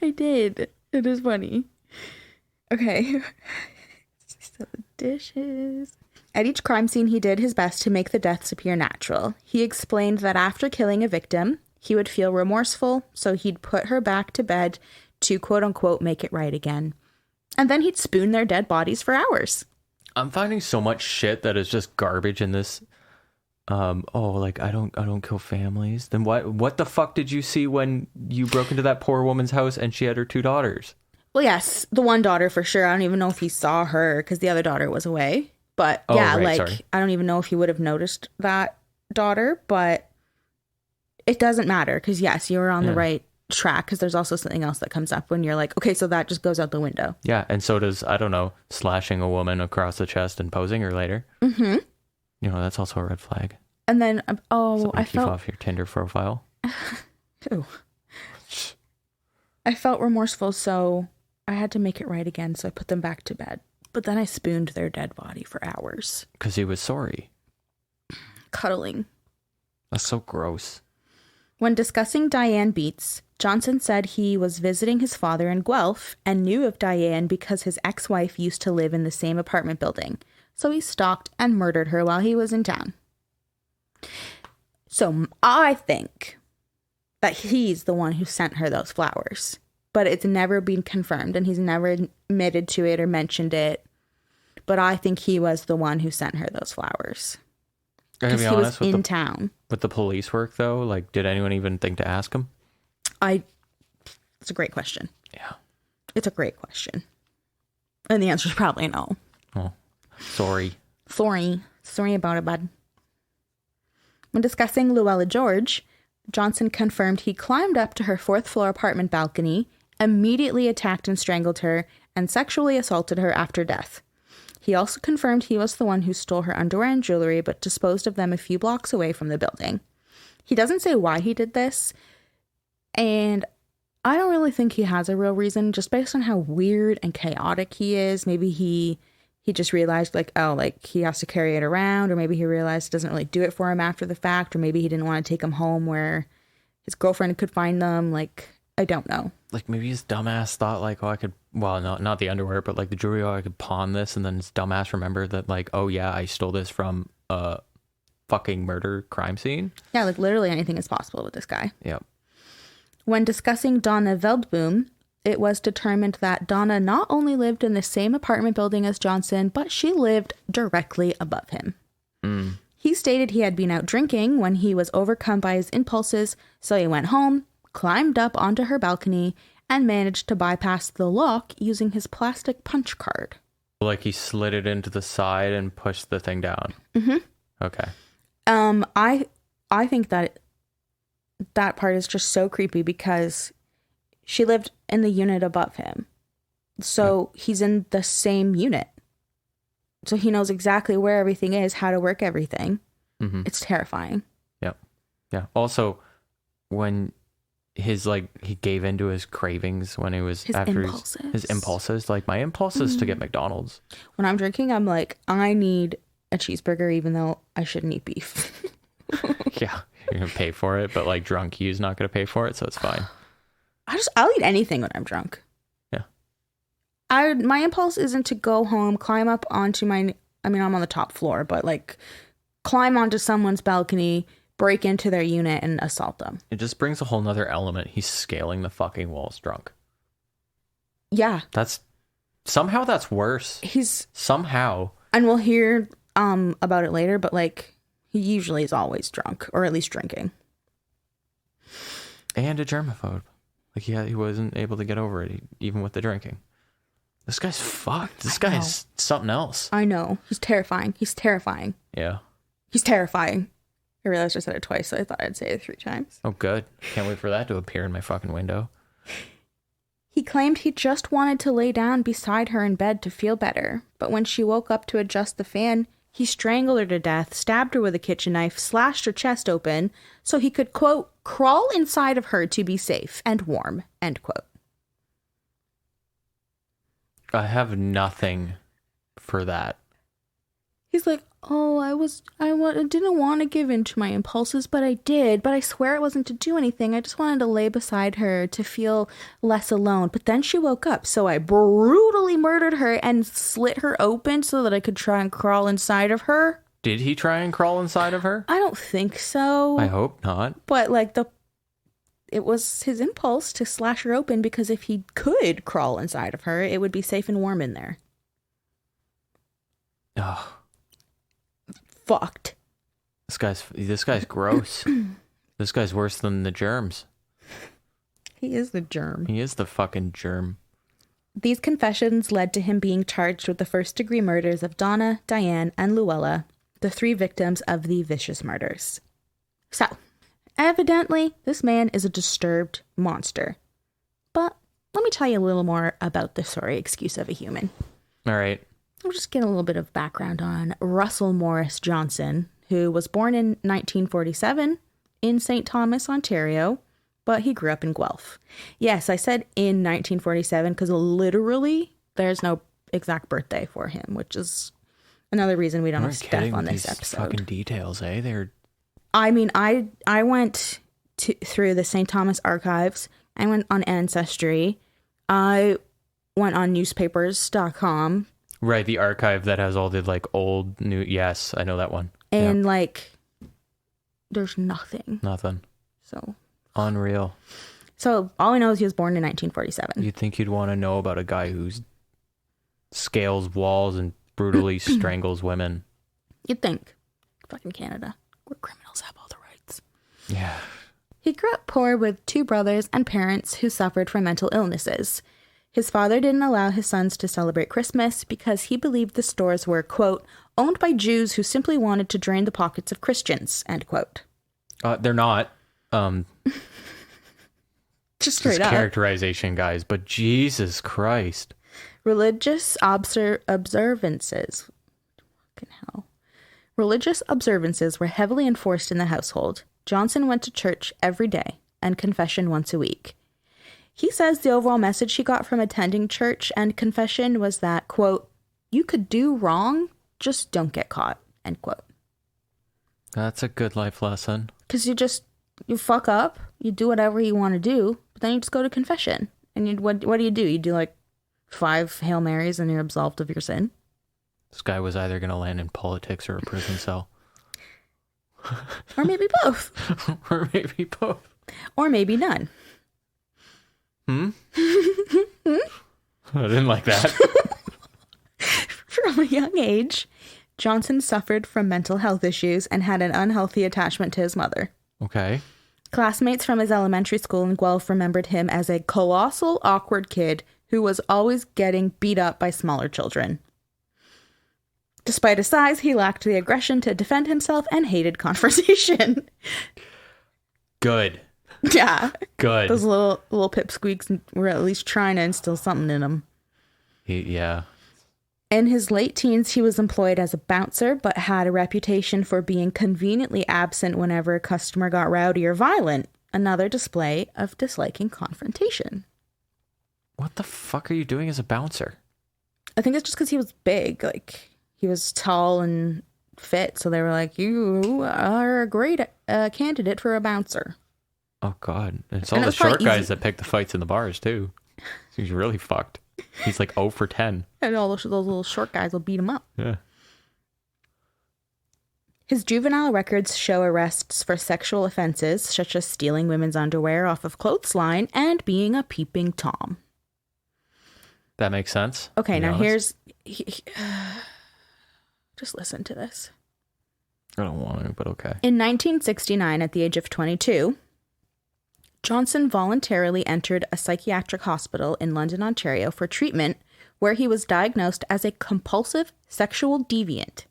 I did. It is funny. Okay. So the dishes. At each crime scene, he did his best to make the deaths appear natural. He explained that after killing a victim, he would feel remorseful, so he'd put her back to bed to quote-unquote make it right again. And then he'd spoon their dead bodies for hours. I'm finding so much shit that is just garbage in this. I don't kill families. Then what the fuck did you see when you broke into that poor woman's house and she had her 2 daughters? Well, yes, the one daughter for sure. I don't even know if he saw her because the other daughter was away. But sorry. I don't even know if he would have noticed that daughter, but it doesn't matter because, yes, you were on the right track because there's also something else that comes up when you're like, okay, so that just goes out the window. Yeah, and so does, I don't know, slashing a woman across the chest and posing her later. Mm-hmm. You know, that's also a red flag. And then, I felt off your Tinder profile. Ew. I felt remorseful, so I had to make it right again, so I put them back to bed. But then I spooned their dead body for hours. Because he was sorry. Cuddling. That's so gross. When discussing Diane Beats, Johnson said he was visiting his father in Guelph and knew of Diane because his ex-wife used to live in the same apartment building. So he stalked and murdered her while he was in town. So I think that he's the one who sent her those flowers. But it's never been confirmed, and he's never admitted to it or mentioned it. But I think he was the one who sent her those flowers. Because he was in town. With the police work, though, like, did anyone even think to ask him? It's a great question. Yeah. It's a great question. And the answer is probably no. Oh, sorry. Sorry about it, bud. When discussing Luella George, Johnson confirmed he climbed up to her 4th floor apartment balcony, immediately attacked and strangled her, and sexually assaulted her after death. He also confirmed he was the one who stole her underwear and jewelry, but disposed of them a few blocks away from the building. He doesn't say why he did this, and I don't really think he has a real reason, just based on how weird and chaotic he is. Maybe he just realized, he has to carry it around, or maybe he realized it doesn't really do it for him after the fact, or maybe he didn't want to take them home where his girlfriend could find them. I don't know. Maybe his dumbass thought, I could, not the underwear, but the jewelry, I could pawn this, and then his dumbass remembered that, I stole this from a fucking murder crime scene. Yeah, literally anything is possible with this guy. Yep. When discussing Donna Veldboom, it was determined that Donna not only lived in the same apartment building as Johnson, but she lived directly above him. Mm. He stated he had been out drinking when he was overcome by his impulses, so he went home, climbed up onto her balcony, and managed to bypass the lock using his plastic punch card. He slid it into the side and pushed the thing down? Mm-hmm. Okay. I think that part is just so creepy because she lived in the unit above him. So He's in the same unit. So he knows exactly where everything is, how to work everything. Mm-hmm. It's terrifying. Yep. Yeah. Also, when his like he gave into his cravings when he was His impulses. his impulses. Like my impulse is to get McDonald's. When I'm drinking, I'm like, I need a cheeseburger, even though I shouldn't eat beef. Yeah, you're gonna pay for it, but like drunk you's not gonna pay for it, so it's fine. I'll eat anything when I'm drunk. Yeah. My impulse isn't to go home, climb up onto I'm on the top floor, but like climb onto someone's balcony, break into their unit and assault them. It just brings a whole nother element. He's scaling the fucking walls drunk. Yeah. That's worse. Somehow. And we'll hear about it later, but like he usually is always drunk, or at least drinking. And a germaphobe. Like he wasn't able to get over it even with the drinking. This guy's fucked. This guy's something else. I know. He's terrifying. Yeah. He's terrifying. I realized I said it twice, so I thought I'd say it 3 times. Oh, good. Can't wait for that to appear in my fucking window. He claimed he just wanted to lay down beside her in bed to feel better, but when she woke up to adjust the fan, he strangled her to death, stabbed her with a kitchen knife, slashed her chest open, so he could, quote, crawl inside of her to be safe and warm, end quote. I have nothing for that. He's like, oh, I didn't want to give in to my impulses, but I did. But I swear it wasn't to do anything. I just wanted to lay beside her to feel less alone. But then she woke up, so I brutally murdered her and slit her open so that I could try and crawl inside of her. Did he try and crawl inside of her? I don't think so. I hope not. But like it was his impulse to slash her open because if he could crawl inside of her, it would be safe and warm in there. Ugh. Fucked. This guy's gross. This guy's worse than the germs. He is the germ. He is the fucking germ. These confessions led to him being charged with the first-degree murders of Donna, Diane, and Luella, the 3 victims of the vicious murders. So, evidently, this man is a disturbed monster. But let me tell you a little more about the sorry excuse of a human. All right. I'll just get a little bit of background on Russell Morris Johnson, who was born in 1947 in St. Thomas, Ontario, but he grew up in Guelph. Yes, I said in 1947 because literally there's no exact birthday for him, which is another reason we don't have Steph on this episode. Fucking details, eh? I mean, I went through the St. Thomas archives. I went on Ancestry. I went on newspapers.com. Right, the archive that has all the like old new. Yes, I know that one. And like, there's nothing. Nothing. So unreal. So all I know is he was born in 1947. You'd think you'd want to know about a guy who scales walls and brutally strangles women. You'd think. Fucking Canada, where criminals have all the rights. Yeah. He grew up poor with 2 brothers and parents who suffered from mental illnesses. His father didn't allow his sons to celebrate Christmas because he believed the stores were, quote, owned by Jews who simply wanted to drain the pockets of Christians, end quote. They're not. Just straight up. Characterization, guys, but Jesus Christ. Religious observances. Fucking hell. Religious observances were heavily enforced in the household. Johnson went to church every day and confession once a week. He says the overall message he got from attending church and confession was that, quote, you could do wrong, just don't get caught, end quote. That's a good life lesson. Because you fuck up, you do whatever you want to do, but then you just go to confession. And what do? You do like 5 Hail Marys and you're absolved of your sin? This guy was either going to land in politics or a prison cell. Or maybe both. Or maybe both. Or maybe none. I didn't like that. From a young age, Johnson suffered from mental health issues and had an unhealthy attachment to his mother. Okay. Classmates from his elementary school in Guelph remembered him as a colossal, awkward kid who was always getting beat up by smaller children. Despite his size, he lacked the aggression to defend himself and hated confrontation. Good. Yeah. Good. Those little pipsqueaks were at least trying to instill something in him. Yeah. In his late teens, he was employed as a bouncer, but had a reputation for being conveniently absent whenever a customer got rowdy or violent. another display of disliking confrontation. What the fuck are you doing as a bouncer? I think it's just because he was big. Like, he was tall and fit. So they were like, you are a great candidate for a bouncer. Oh, God. It's all the short guys that pick the fights in the bars, too. He's really fucked. He's like 0 for 10. And all those little short guys will beat him up. Yeah. His juvenile records show arrests for sexual offenses, such as stealing women's underwear off of clothesline and being a peeping Tom. That makes sense. Okay, now here's... just listen to this. I don't want to, but okay. In 1969, at the age of 22, Johnson voluntarily entered a psychiatric hospital in London, Ontario for treatment, where he was diagnosed as a compulsive sexual deviant.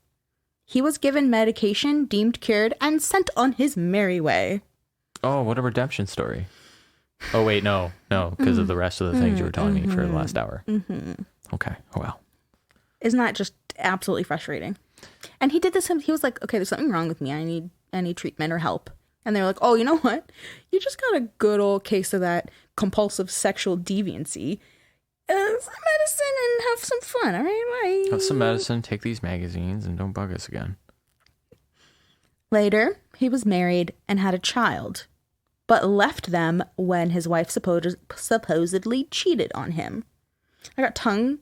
He was given medication, deemed cured, and sent on his merry way. Oh, what a redemption story. Oh, wait, no, because of the rest of the things you were telling me for the last hour. Okay, oh well. Isn't that just absolutely frustrating? And he did this, he was like, okay, there's something wrong with me. I need treatment or help. And they were like, oh, you know what? You just got a good old case of that compulsive sexual deviancy. Some medicine and have some fun, all right? Have some medicine, take these magazines, and don't bug us again. Later, he was married and had a child, but left them when his wife supposedly cheated on him. I got tongue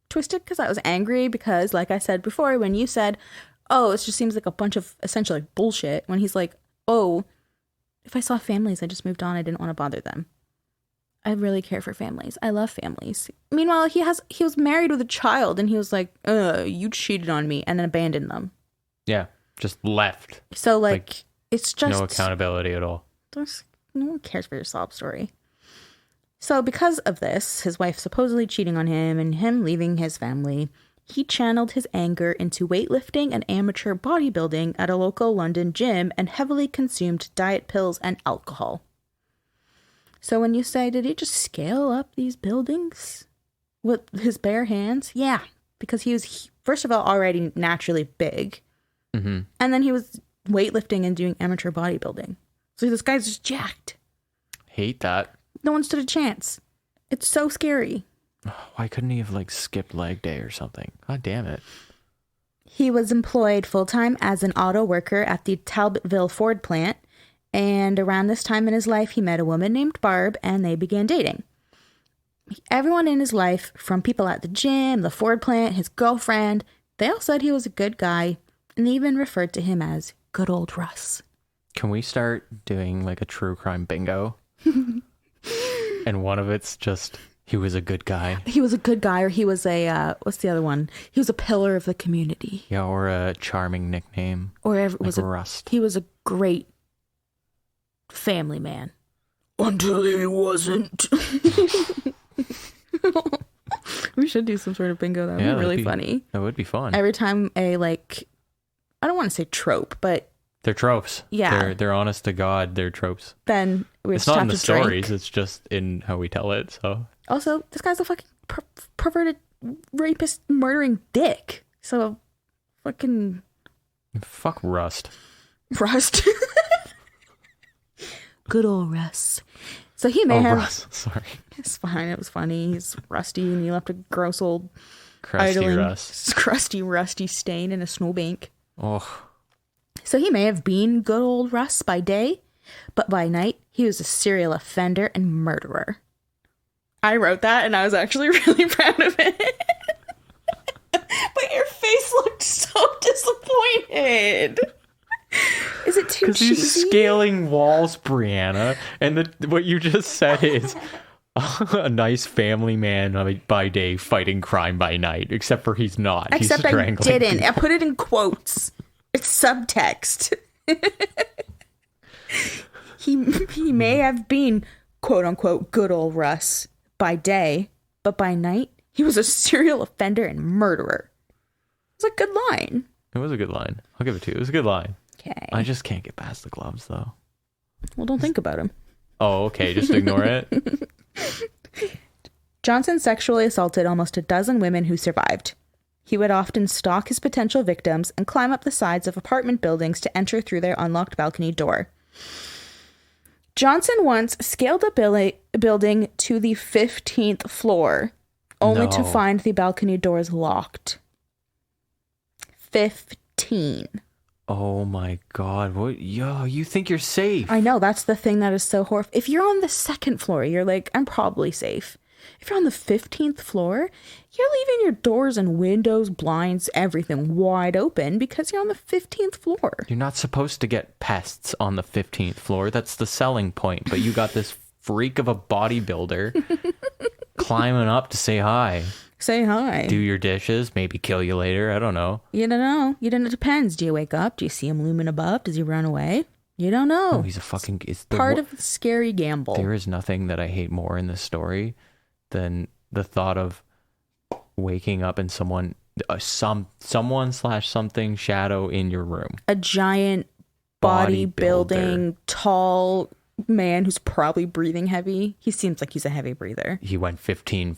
twisted because I was angry because, like I said before, when you said, oh, it just seems like a bunch of essentially like bullshit, when he's like, oh, if I saw families, I just moved on. I didn't want to bother them. I really care for families. I love families. Meanwhile, he was married with a child and he was like, you cheated on me, and then abandoned them. Yeah, just left. So like it's just no accountability at all. No one cares for your sob story. So because of this, his wife supposedly cheating on him and him leaving his family, he channeled his anger into weightlifting and amateur bodybuilding at a local London gym and heavily consumed diet pills and alcohol. So when you say, did he just scale up these buildings with his bare hands? Yeah, because he was, first of all, already naturally big. Mm-hmm. And then he was weightlifting and doing amateur bodybuilding. So this guy's just jacked. Hate that. No one stood a chance. It's so scary. Why couldn't he have skipped leg day or something? God damn it. He was employed full-time as an auto worker at the Talbotville Ford plant. And around this time in his life, he met a woman named Barb, and they began dating. Everyone in his life, from people at the gym, the Ford plant, his girlfriend, they all said he was a good guy, and they even referred to him as good old Russ. Can we start doing a true crime bingo? And one of it's just, he was a good guy. He was a good guy, or he was a, what's the other one? He was a pillar of the community. Yeah, or a charming nickname. Or it was Rust. He was a great family man. Until he wasn't. We should do some sort of bingo. That would be really funny. That would be fun. Every time I don't want to say trope, but they're tropes. Yeah. They're honest to God, they're tropes. Then we it's just not have in the to stories, drink. It's just in how we tell it, so. Also, this guy's a fucking perverted, rapist, murdering dick. So, fucking... Fuck Rust. Rust. Good old Russ. So he may have... Russ. Sorry. It's fine. It was funny. He's rusty and he left a gross old... crusty, rusty stain in a snowbank. Oh. So he may have been good old Russ by day, but by night, he was a serial offender and murderer. I wrote that and I was actually really proud of it. But your face looked so disappointed. Is it too cheesy? Because he's scaling walls, Brianna, and what you just said is a nice family man by day fighting crime by night, except for he's not. Except he's I didn't. People. I put it in quotes. It's subtext. He may have been, quote unquote, good old Russ by day, but by night, he was a serial offender and murderer. It was a good line. It was a good line. I'll give it to you. It was a good line. Okay. I just can't get past the gloves, though. Well, don't think about him. Oh, okay. Just ignore it. Johnson sexually assaulted almost a dozen women who survived. He would often stalk his potential victims and climb up the sides of apartment buildings to enter through their unlocked balcony door. Johnson once scaled a building to the 15th floor, only to find the balcony doors locked. 15. Oh my God. What? Yo, you think you're safe? I know, that's the thing that is so horrifying. If you're on the 2nd floor, you're like, I'm probably safe. If you're on the 15th floor, you're leaving your doors and windows, blinds, everything wide open because you're on the 15th floor. You're not supposed to get pests on the 15th floor. That's the selling point. But you got this freak of a bodybuilder climbing up to say hi. Say hi. Do your dishes, maybe kill you later. I don't know. You don't know. It depends. Do you wake up? Do you see him looming above? Does he run away? You don't know. Oh, he's a fucking... It's part of the scary gamble. There is nothing that I hate more in this story than the thought of waking up and someone / something shadow in your room. A giant bodybuilding, tall man who's probably breathing heavy. He seems like he's a heavy breather. He went 15...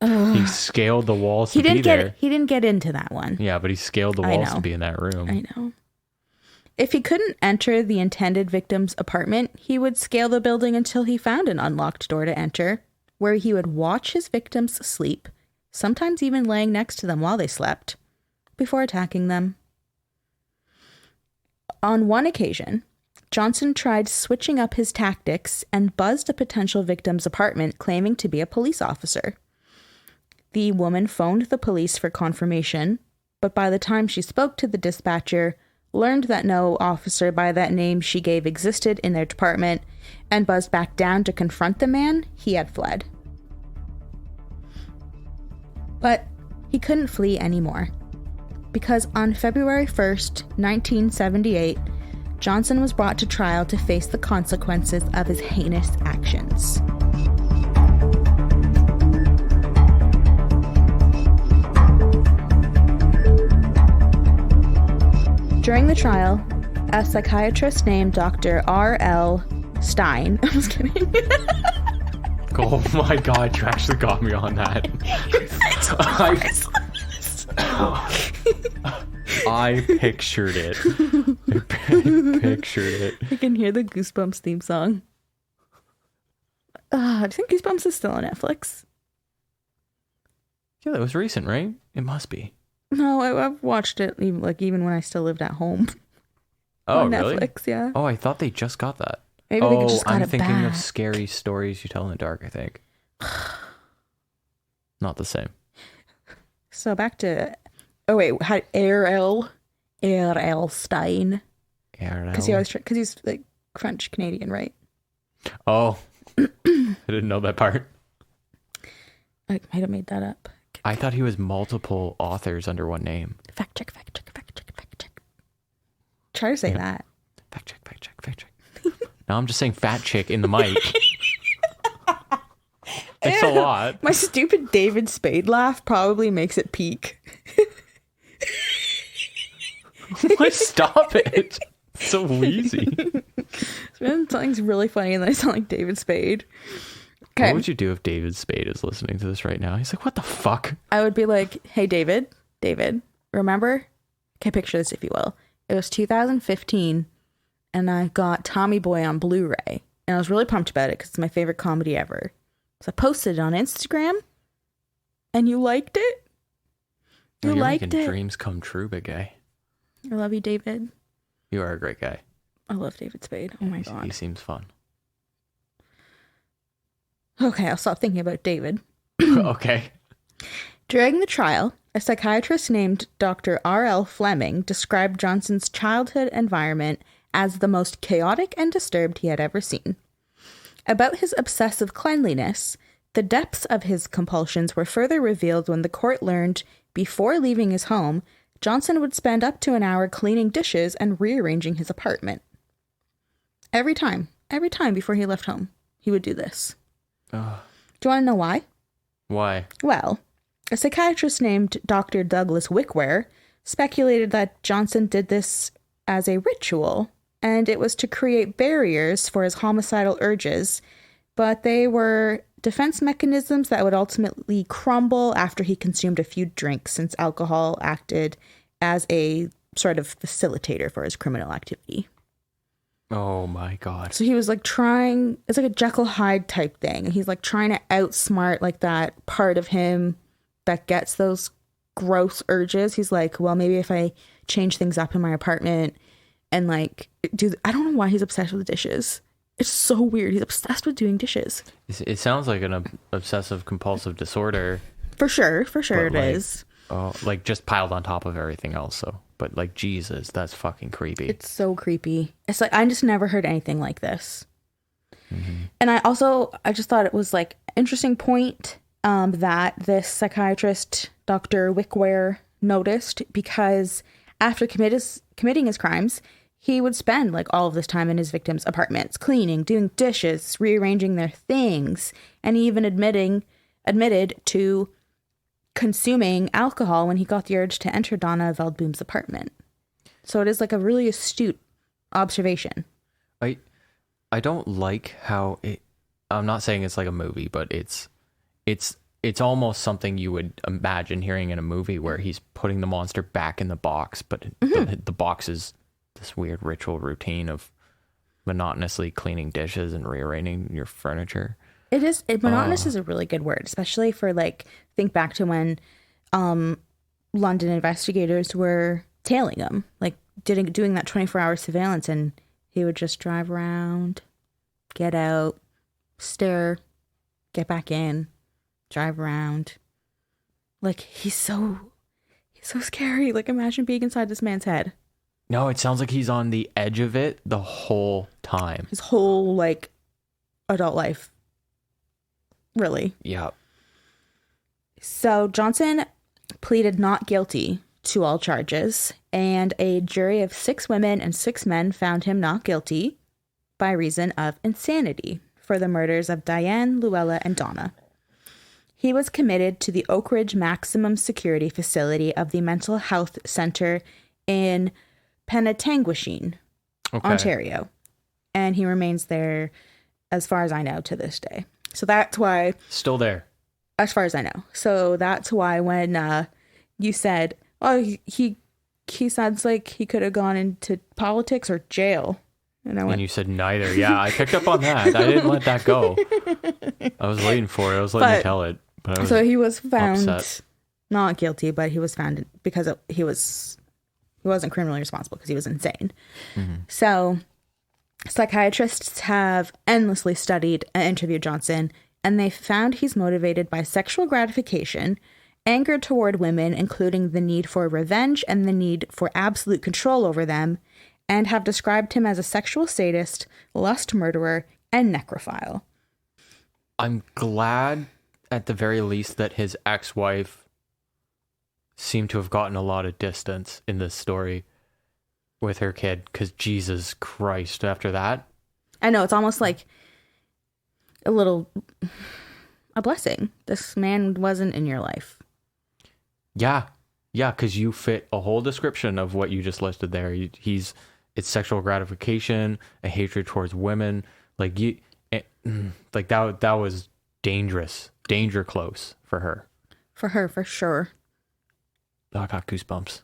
he scaled the walls to be there. He didn't get into that one. Yeah, but he scaled the walls to be in that room. I know. If he couldn't enter the intended victim's apartment, he would scale the building until he found an unlocked door to enter, where he would watch his victims sleep, sometimes even laying next to them while they slept, before attacking them. On one occasion, Johnson tried switching up his tactics and buzzed a potential victim's apartment, claiming to be a police officer. The woman phoned the police for confirmation, but by the time she spoke to the dispatcher, learned that no officer by that name she gave existed in their department, and buzzed back down to confront the man, he had fled. But he couldn't flee anymore, because on February 1st, 1978, Johnson was brought to trial to face the consequences of his heinous actions. During the trial, a psychiatrist named Dr. R.L. Stein... I was kidding. Oh my God, you actually got me on that. I pictured it. I can hear the Goosebumps theme song. Do you think Goosebumps is still on Netflix? Yeah, that was recent, right? It must be. No, I've watched it even when I still lived at home. Oh, on really? Netflix, yeah. Oh, I thought they just got that. Maybe they just got I'm it thinking back. of Scary Stories You Tell in the Dark, I think. Not the same. So back to... Oh, wait. R.L. Stein. Because he's like French Canadian, right? Oh. I didn't know that part. I might have made that up. I thought he was multiple authors under one name. Fact check. Try to say that. Fact check. Now I'm just saying fat chick in the mic. It's a lot. My stupid David Spade laugh probably makes it peak. Why stop it? It's so wheezy. Something's really funny and then I sound like David Spade. Okay. What would you do if David Spade is listening to this right now? He's like, what the fuck? I would be like, hey, David, remember? Okay, picture this if you will. It was 2015 and I got Tommy Boy on Blu-ray and I was really pumped about it because it's my favorite comedy ever. So I posted it on Instagram and you liked it? You're making dreams come true, big guy. I love you, David. You are a great guy. I love David Spade. Oh my God. He seems fun. Okay, I'll stop thinking about David. Okay. During the trial, a psychiatrist named Dr. R.L. Fleming described Johnson's childhood environment as the most chaotic and disturbed he had ever seen. About his obsessive cleanliness, the depths of his compulsions were further revealed when the court learned, before leaving his home, Johnson would spend up to an hour cleaning dishes and rearranging his apartment. Every time before he left home, he would do this. Ugh. Do you want to know why? Why? Well, a psychiatrist named Dr. Douglas Wickware speculated that Johnson did this as a ritual, and it was to create barriers for his homicidal urges, but they were defense mechanisms that would ultimately crumble after he consumed a few drinks, since alcohol acted as a sort of facilitator for his criminal activity. Oh my God. So he was like trying, it's like a Jekyll Hyde type thing. He's like trying to outsmart like that part of him that gets those gross urges. He's like, well, maybe if I change things up in my apartment and like I don't know why he's obsessed with dishes. It's so weird. He's obsessed with doing dishes. It sounds like an obsessive compulsive disorder. For sure it is. Oh, like just piled on top of everything else. So, but like, Jesus, that's fucking creepy. It's so creepy. It's like, I just never heard anything like this. And I just thought it was like interesting point that this psychiatrist, Dr. Wickware, noticed, because after committing his crimes, he would spend like all of this time in his victims' apartments, cleaning, doing dishes, rearranging their things, and he even admitted to consuming alcohol when he got the urge to enter Donna Veldboom's apartment. So it is like a really astute observation. I don't like how it, I'm not saying it's like a movie, but it's almost something you would imagine hearing in a movie, where he's putting the monster back in the box, but the box is this weird ritual routine of monotonously cleaning dishes and rearranging your furniture. Monotonous is a really good word, especially for like, think back to when London investigators were tailing him, like doing that 24-hour surveillance, and he would just drive around, get out, stare, get back in, drive around. Like, he's so scary. Like, imagine being inside this man's head. No, it sounds like he's on the edge of it the whole time. His whole like adult life. Really. Yeah. So Johnson pleaded not guilty to all charges, and a jury of 6 women and 6 men found him not guilty by reason of insanity for the murders of Diane, Luella, and Donna. He was committed to the Oak Ridge Maximum Security Facility of the Mental Health Center in Penetanguishene, Ontario. And he remains there, as far as I know, to this day. So that's why... Still there. As far as I know. So that's why when you said, oh, he sounds like he could have gone into politics or jail. And you said neither. Yeah, I picked up on that. I didn't let that go. I was waiting for it. I was letting you tell it. But so he was found upset. Not guilty, but he was found because he wasn't criminally responsible because he was insane. So psychiatrists have endlessly studied and interviewed Johnson, and they found he's motivated by sexual gratification, anger toward women, including the need for revenge and the need for absolute control over them, and have described him as a sexual sadist, lust murderer, and necrophile. I'm glad, at the very least, that his ex-wife seemed to have gotten a lot of distance in this story with her kid, because Jesus Christ, after that. I know, it's almost like a blessing. This man wasn't in your life. Yeah, because you fit a whole description of what you just listed there. It's sexual gratification, a hatred towards women. Like that was dangerous, danger close for her. For her, for sure. Oh, I got goosebumps.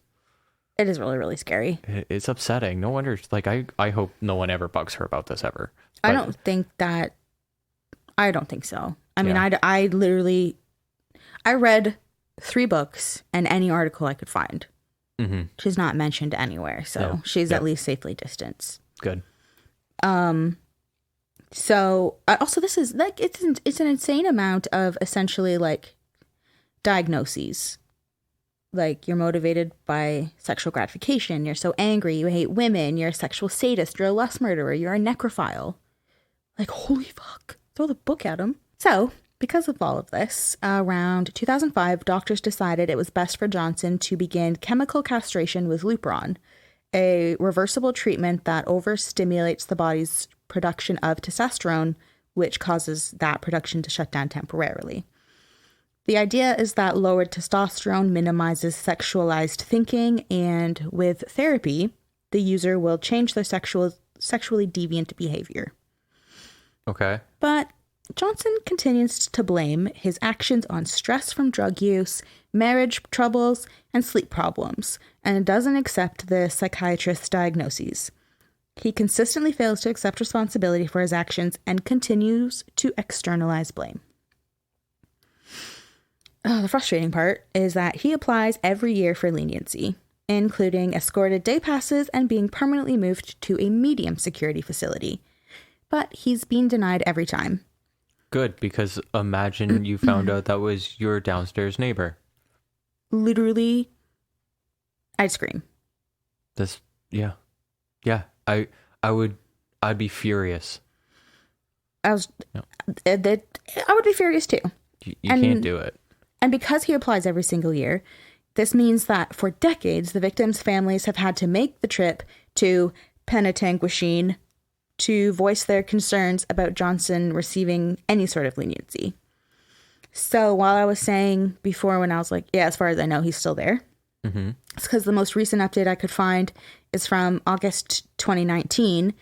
It is really, really scary. It's upsetting. No wonder. Like, I hope no one ever bugs her about this ever. But I don't think so. I mean, I literally read 3 books and any article I could find. She's not mentioned anywhere, so she's at least safely distanced. Good. So also, this is like it's an insane amount of essentially like diagnoses. Like, you're motivated by sexual gratification. You're so angry. You hate women. You're a sexual sadist. You're a lust murderer. You're a necrophile. Like, holy fuck. Throw the book at him. So, because of all of this, around 2005, doctors decided it was best for Johnson to begin chemical castration with Lupron, a reversible treatment that overstimulates the body's production of testosterone, which causes that production to shut down temporarily. The idea is that lowered testosterone minimizes sexualized thinking, and with therapy, the user will change their sexually deviant behavior. Okay. But Johnson continues to blame his actions on stress from drug use, marriage troubles, and sleep problems, and doesn't accept the psychiatrist's diagnoses. He consistently fails to accept responsibility for his actions and continues to externalize blame. The frustrating part is that he applies every year for leniency, including escorted day passes and being permanently moved to a medium security facility. But he's been denied every time. Good, because imagine you found out that was your downstairs neighbor. Literally, I'd scream. Yeah. I'd be furious. I would be furious too. You can't do it. And because he applies every single year, this means that for decades, the victims' families have had to make the trip to Penetanguishene to voice their concerns about Johnson receiving any sort of leniency. So while I was saying before when I was like, yeah, as far as I know, he's still there. Mm-hmm. It's because the most recent update I could find is from August 2019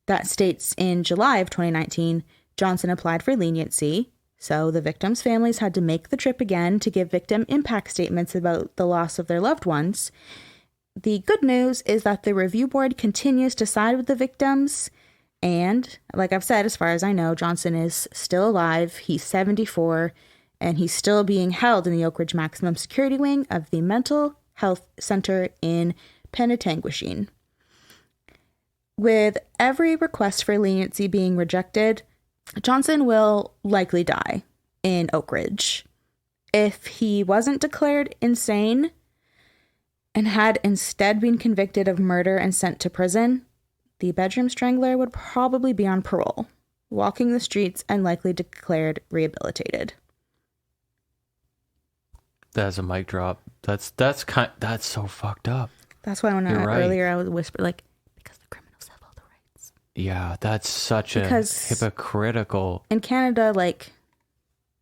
that states in July of 2019, Johnson applied for leniency. So the victims' families had to make the trip again to give victim impact statements about the loss of their loved ones. The good news is that the review board continues to side with the victims. And like I've said, as far as I know, Johnson is still alive. He's 74 and he's still being held in the Oak Ridge Maximum Security Wing of the Mental Health Center in Penetanguishene. With every request for leniency being rejected, Johnson will likely die in Oak Ridge. If he wasn't declared insane and had instead been convicted of murder and sent to prison, the Bedroom Strangler would probably be on parole, walking the streets and likely declared rehabilitated. That's a mic drop. That's so fucked up. That's why earlier I was whispering, like, because the criminals have all the rights. Yeah, that's such a hypocritical. In Canada, like,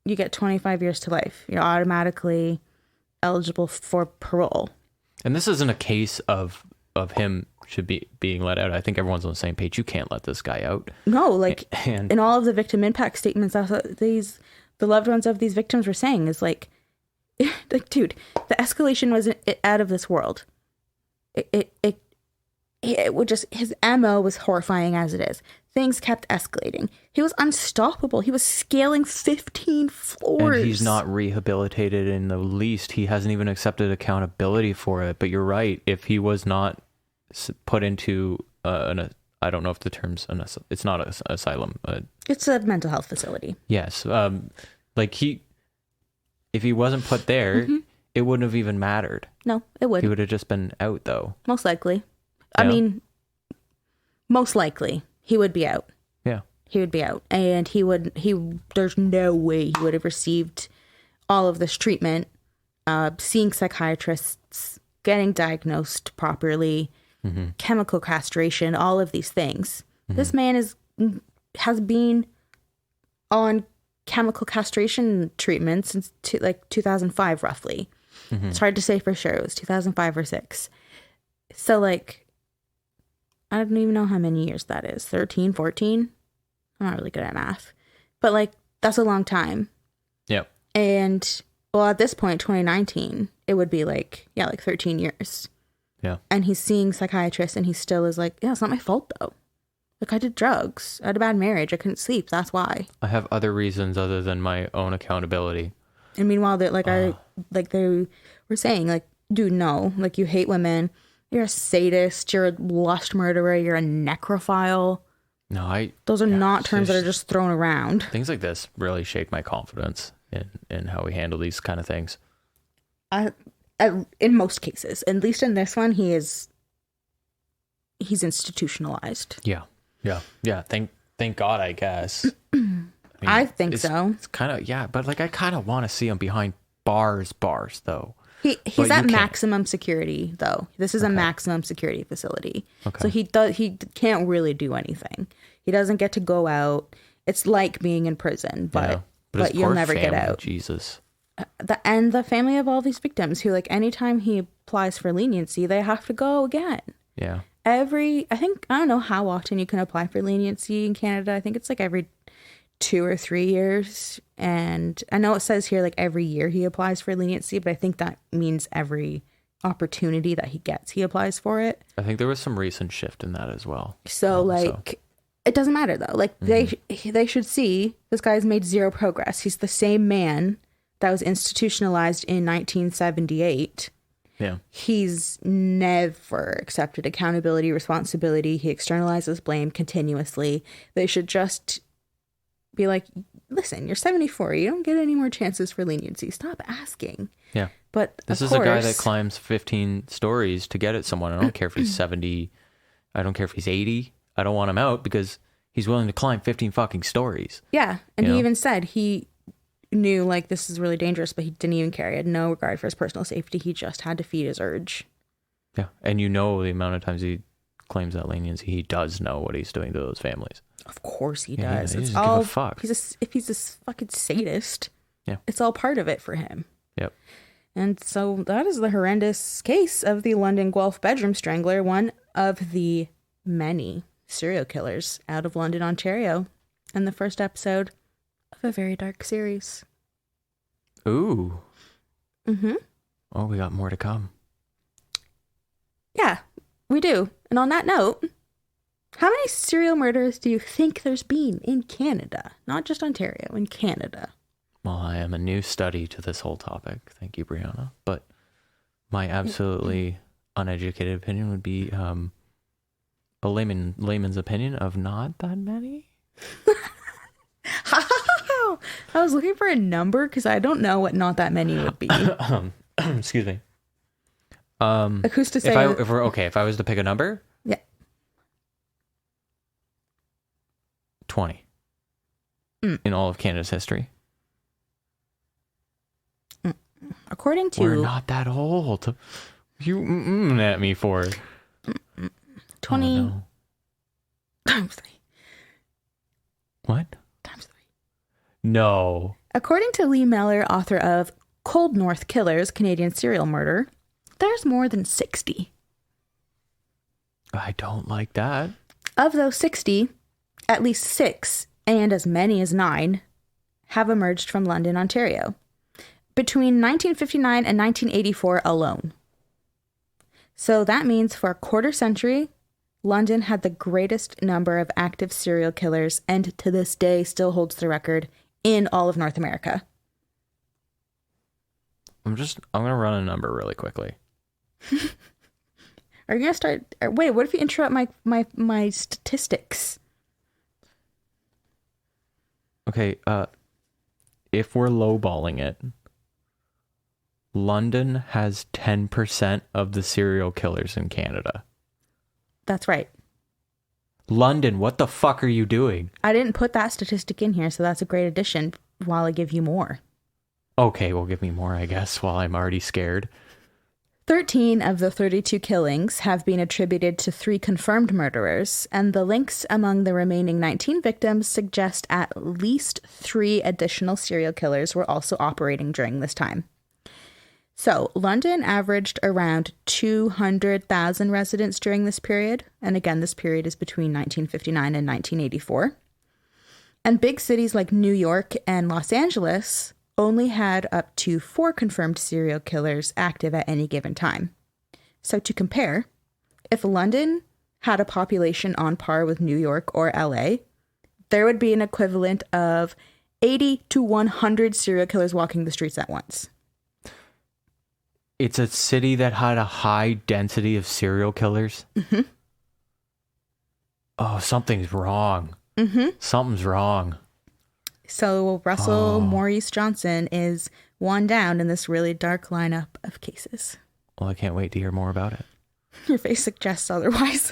you get 25 years to life. You're automatically eligible for parole. And this isn't a case of him should be being let out. I think everyone's on the same page. You can't let this guy out. No, like, and in all of the victim impact statements, the loved ones of these victims were saying is like, dude, the escalation was out of this world. It would just, his MO was horrifying as it is. Things kept escalating. He was unstoppable. He was scaling 15 floors. And he's not rehabilitated in the least. He hasn't even accepted accountability for it. But you're right. If he was not put into I don't know if the term's it's not an asylum. It's a mental health facility. Yes. If he wasn't put there, mm-hmm. It wouldn't have even mattered. No, it wouldn't. He would have just been out, though. Most likely. Yeah. I mean, most likely he would be out. Yeah. He would be out. And there's no way he would have received all of this treatment, seeing psychiatrists, getting diagnosed properly, mm-hmm. chemical castration, all of these things. Mm-hmm. This man has been on chemical castration treatment since 2005 roughly. Mm-hmm. It's hard to say for sure. It was 2005 or 6. So like, I don't even know how many years that is. 13, 14? I'm not really good at math. But like, that's a long time. Yep. And well, at this point, 2019, it would be like 13 years. Yeah. And he's seeing psychiatrists and he still is like, yeah, it's not my fault though. Like, I did drugs. I had a bad marriage. I couldn't sleep. That's why. I have other reasons other than my own accountability. And meanwhile, they were saying, like, dude, no. Like, you hate women. You're a sadist. You're a lust murderer. You're a necrophile. No, those are not terms that are just thrown around. Things like this really shake my confidence in how we handle these kind of things. In most cases. At least in this one, he's institutionalized. Yeah. Thank God, I guess. I think so. It's kind of, but like I kind of want to see him behind bars though. He's at maximum security though. This is a maximum security facility. Okay. So he can't really do anything. He doesn't get to go out. It's like being in prison, but you'll never get out. Jesus. The family of all these victims who, like, anytime he applies for leniency, they have to go again. Yeah. I don't know how often you can apply for leniency in Canada. I think it's like every 2 or 3 years. And I know it says here like every year he applies for leniency, but I think that means every opportunity that he gets, he applies for it. I think there was some recent shift in that as well. So it doesn't matter though. Like they should see this guy's made zero progress. He's the same man that was institutionalized in 1978. Yeah. He's never accepted accountability, responsibility. He externalizes blame continuously. They should just be like, listen, you're 74. You don't get any more chances for leniency. Stop asking. Yeah. But this is a guy that climbs 15 stories to get at someone. I don't care if he's 70. I don't care if he's 80. I don't want him out because he's willing to climb 15 fucking stories. Yeah. And he even said he knew like this is really dangerous, but he didn't even care. He had no regard for his personal safety. He just had to feed his urge. Yeah. And you know the amount of times he claims that leniency, he does know what he's doing to those families. Of course he does. He doesn't give a fuck. If he's a fucking sadist, yeah, it's all part of it for him. Yep. And so that is the horrendous case of the London Guelph Bedroom Strangler, one of the many serial killers out of London, Ontario, and the first episode of a very dark series. Ooh. Mm-hmm. Oh, we got more to come. Yeah, we do. And on that note, how many serial murders do you think there's been in Canada? Not just Ontario, in Canada. Well, I am a new study to this whole topic. Thank you, Brianna. But my absolutely uneducated opinion would be a layman's opinion of not that many. I was looking for a number because I don't know what not that many would be. Excuse me. Who's to say? If I was to pick a number, yeah, 20 in all of Canada's history. According to, we're not that old. You at me for 20 times 3. What? Times 3. No. According to Lee Mellor, author of Cold North Killers, Canadian Serial Murder, there's more than 60. I don't like that. Of those 60, at least 6, and as many as 9, have emerged from London, Ontario, between 1959 and 1984 alone. So that means for a quarter century, London had the greatest number of active serial killers and to this day still holds the record in all of North America. I'm going to run a number really quickly. Are you going to start? Wait, what if you interrupt my statistics? Okay, if we're lowballing it, London has 10% of the serial killers in Canada. That's right. London, what the fuck are you doing? I didn't put that statistic in here, so that's a great addition while I give you more. Okay, well, give me more, I guess, while I'm already scared. 13 of the 32 killings have been attributed to 3 confirmed murderers, and the links among the remaining 19 victims suggest at least 3 additional serial killers were also operating during this time. So, London averaged around 200,000 residents during this period. And again, this period is between 1959 and 1984. And big cities like New York and Los Angeles only had up to 4 confirmed serial killers active at any given time. So to compare, if London had a population on par with New York or LA, there would be an equivalent of 80 to 100 serial killers walking the streets at once. It's a city that had a high density of serial killers? Mm-hmm. Oh, something's wrong. Mm-hmm. Something's wrong. So Russell Maurice Johnson is one down in this really dark lineup of cases. Well, I can't wait to hear more about it. Your face suggests otherwise.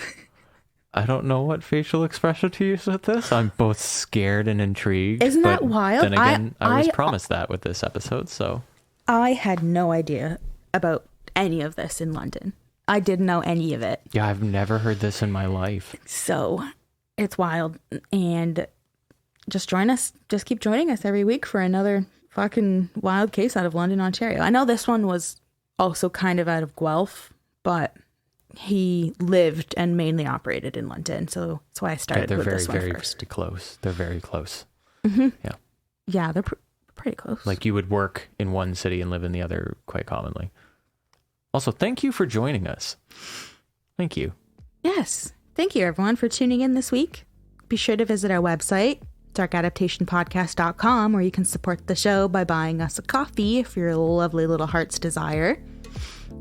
I don't know what facial expression to use with this. I'm both scared and intrigued. Isn't that wild? Then again, I was promised that with this episode, so. I had no idea about any of this in London. I didn't know any of it. Yeah, I've never heard this in my life. So it's wild. And just join us. Just keep joining us every week for another fucking wild case out of London, Ontario. I know this one was also kind of out of Guelph, but he lived and mainly operated in London. So that's why I started with this one first. They're close. They're very close. Mm-hmm. Yeah. Yeah, they're pretty close. Like you would work in one city and live in the other quite commonly. Also, thank you for joining us. Thank you. Yes. Thank you, everyone, for tuning in this week. Be sure to visit our website, darkadaptationpodcast.com, where you can support the show by buying us a coffee if your lovely little heart's desire.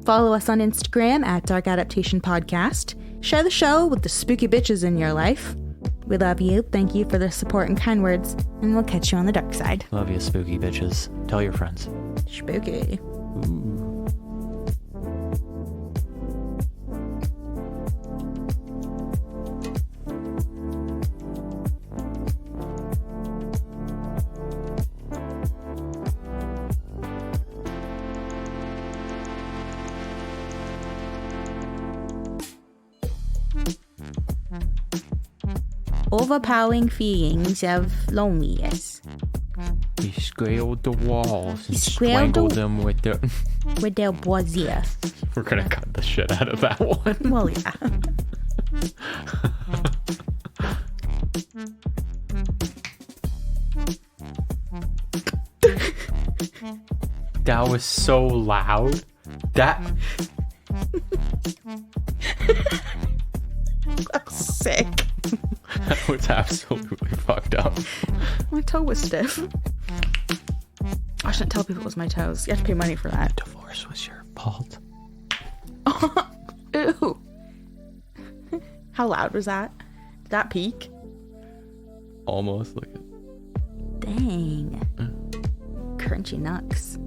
Follow us on Instagram at Dark Adaptation Podcast. Share the show with the spooky bitches in your life. We love you. Thank you for the support and kind words, and we'll catch you on the dark side. Love you, spooky bitches. Tell your friends. Spooky. Ooh. Overpowering feelings of loneliness. He scaled the walls and scaled strangled them with the... With their brazier. We're gonna cut the shit out of that one. Well, yeah. That was so loud. That Sick. That was absolutely fucked up. My toe was stiff. I shouldn't tell people it was my toes. You have to pay money for that. Divorce was your fault. Ew. How loud was that? Did that peak? Almost like it. Dang. Crunchy knucks.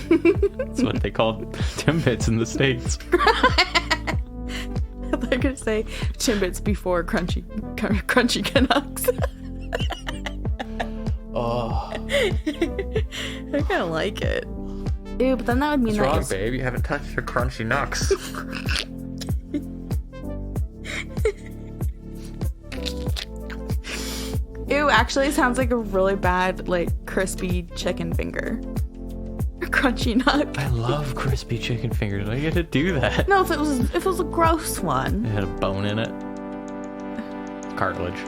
That's what they call Timbits in the States. They're gonna say Timbits before crunchy Canucks. Oh. I kinda like it. Ew, but then that would mean What's wrong, that babe? You haven't touched your crunchy nucks. Ew, actually it sounds like a really bad, like, crispy chicken finger. Crunchy nut. I love crispy chicken fingers. I get to do that. No, if it was a gross one. It had a bone in it. Cartilage.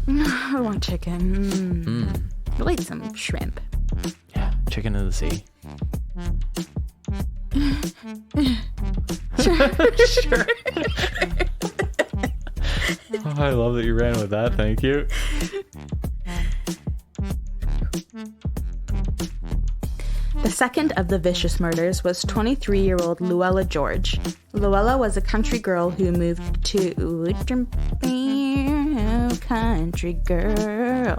I want chicken. I like some shrimp. Yeah, chicken in the sea. Sure. Oh, I love that you ran with that. Thank you. The second of the vicious murders was 23-year-old Luella George. Luella was a country girl who moved to country girl.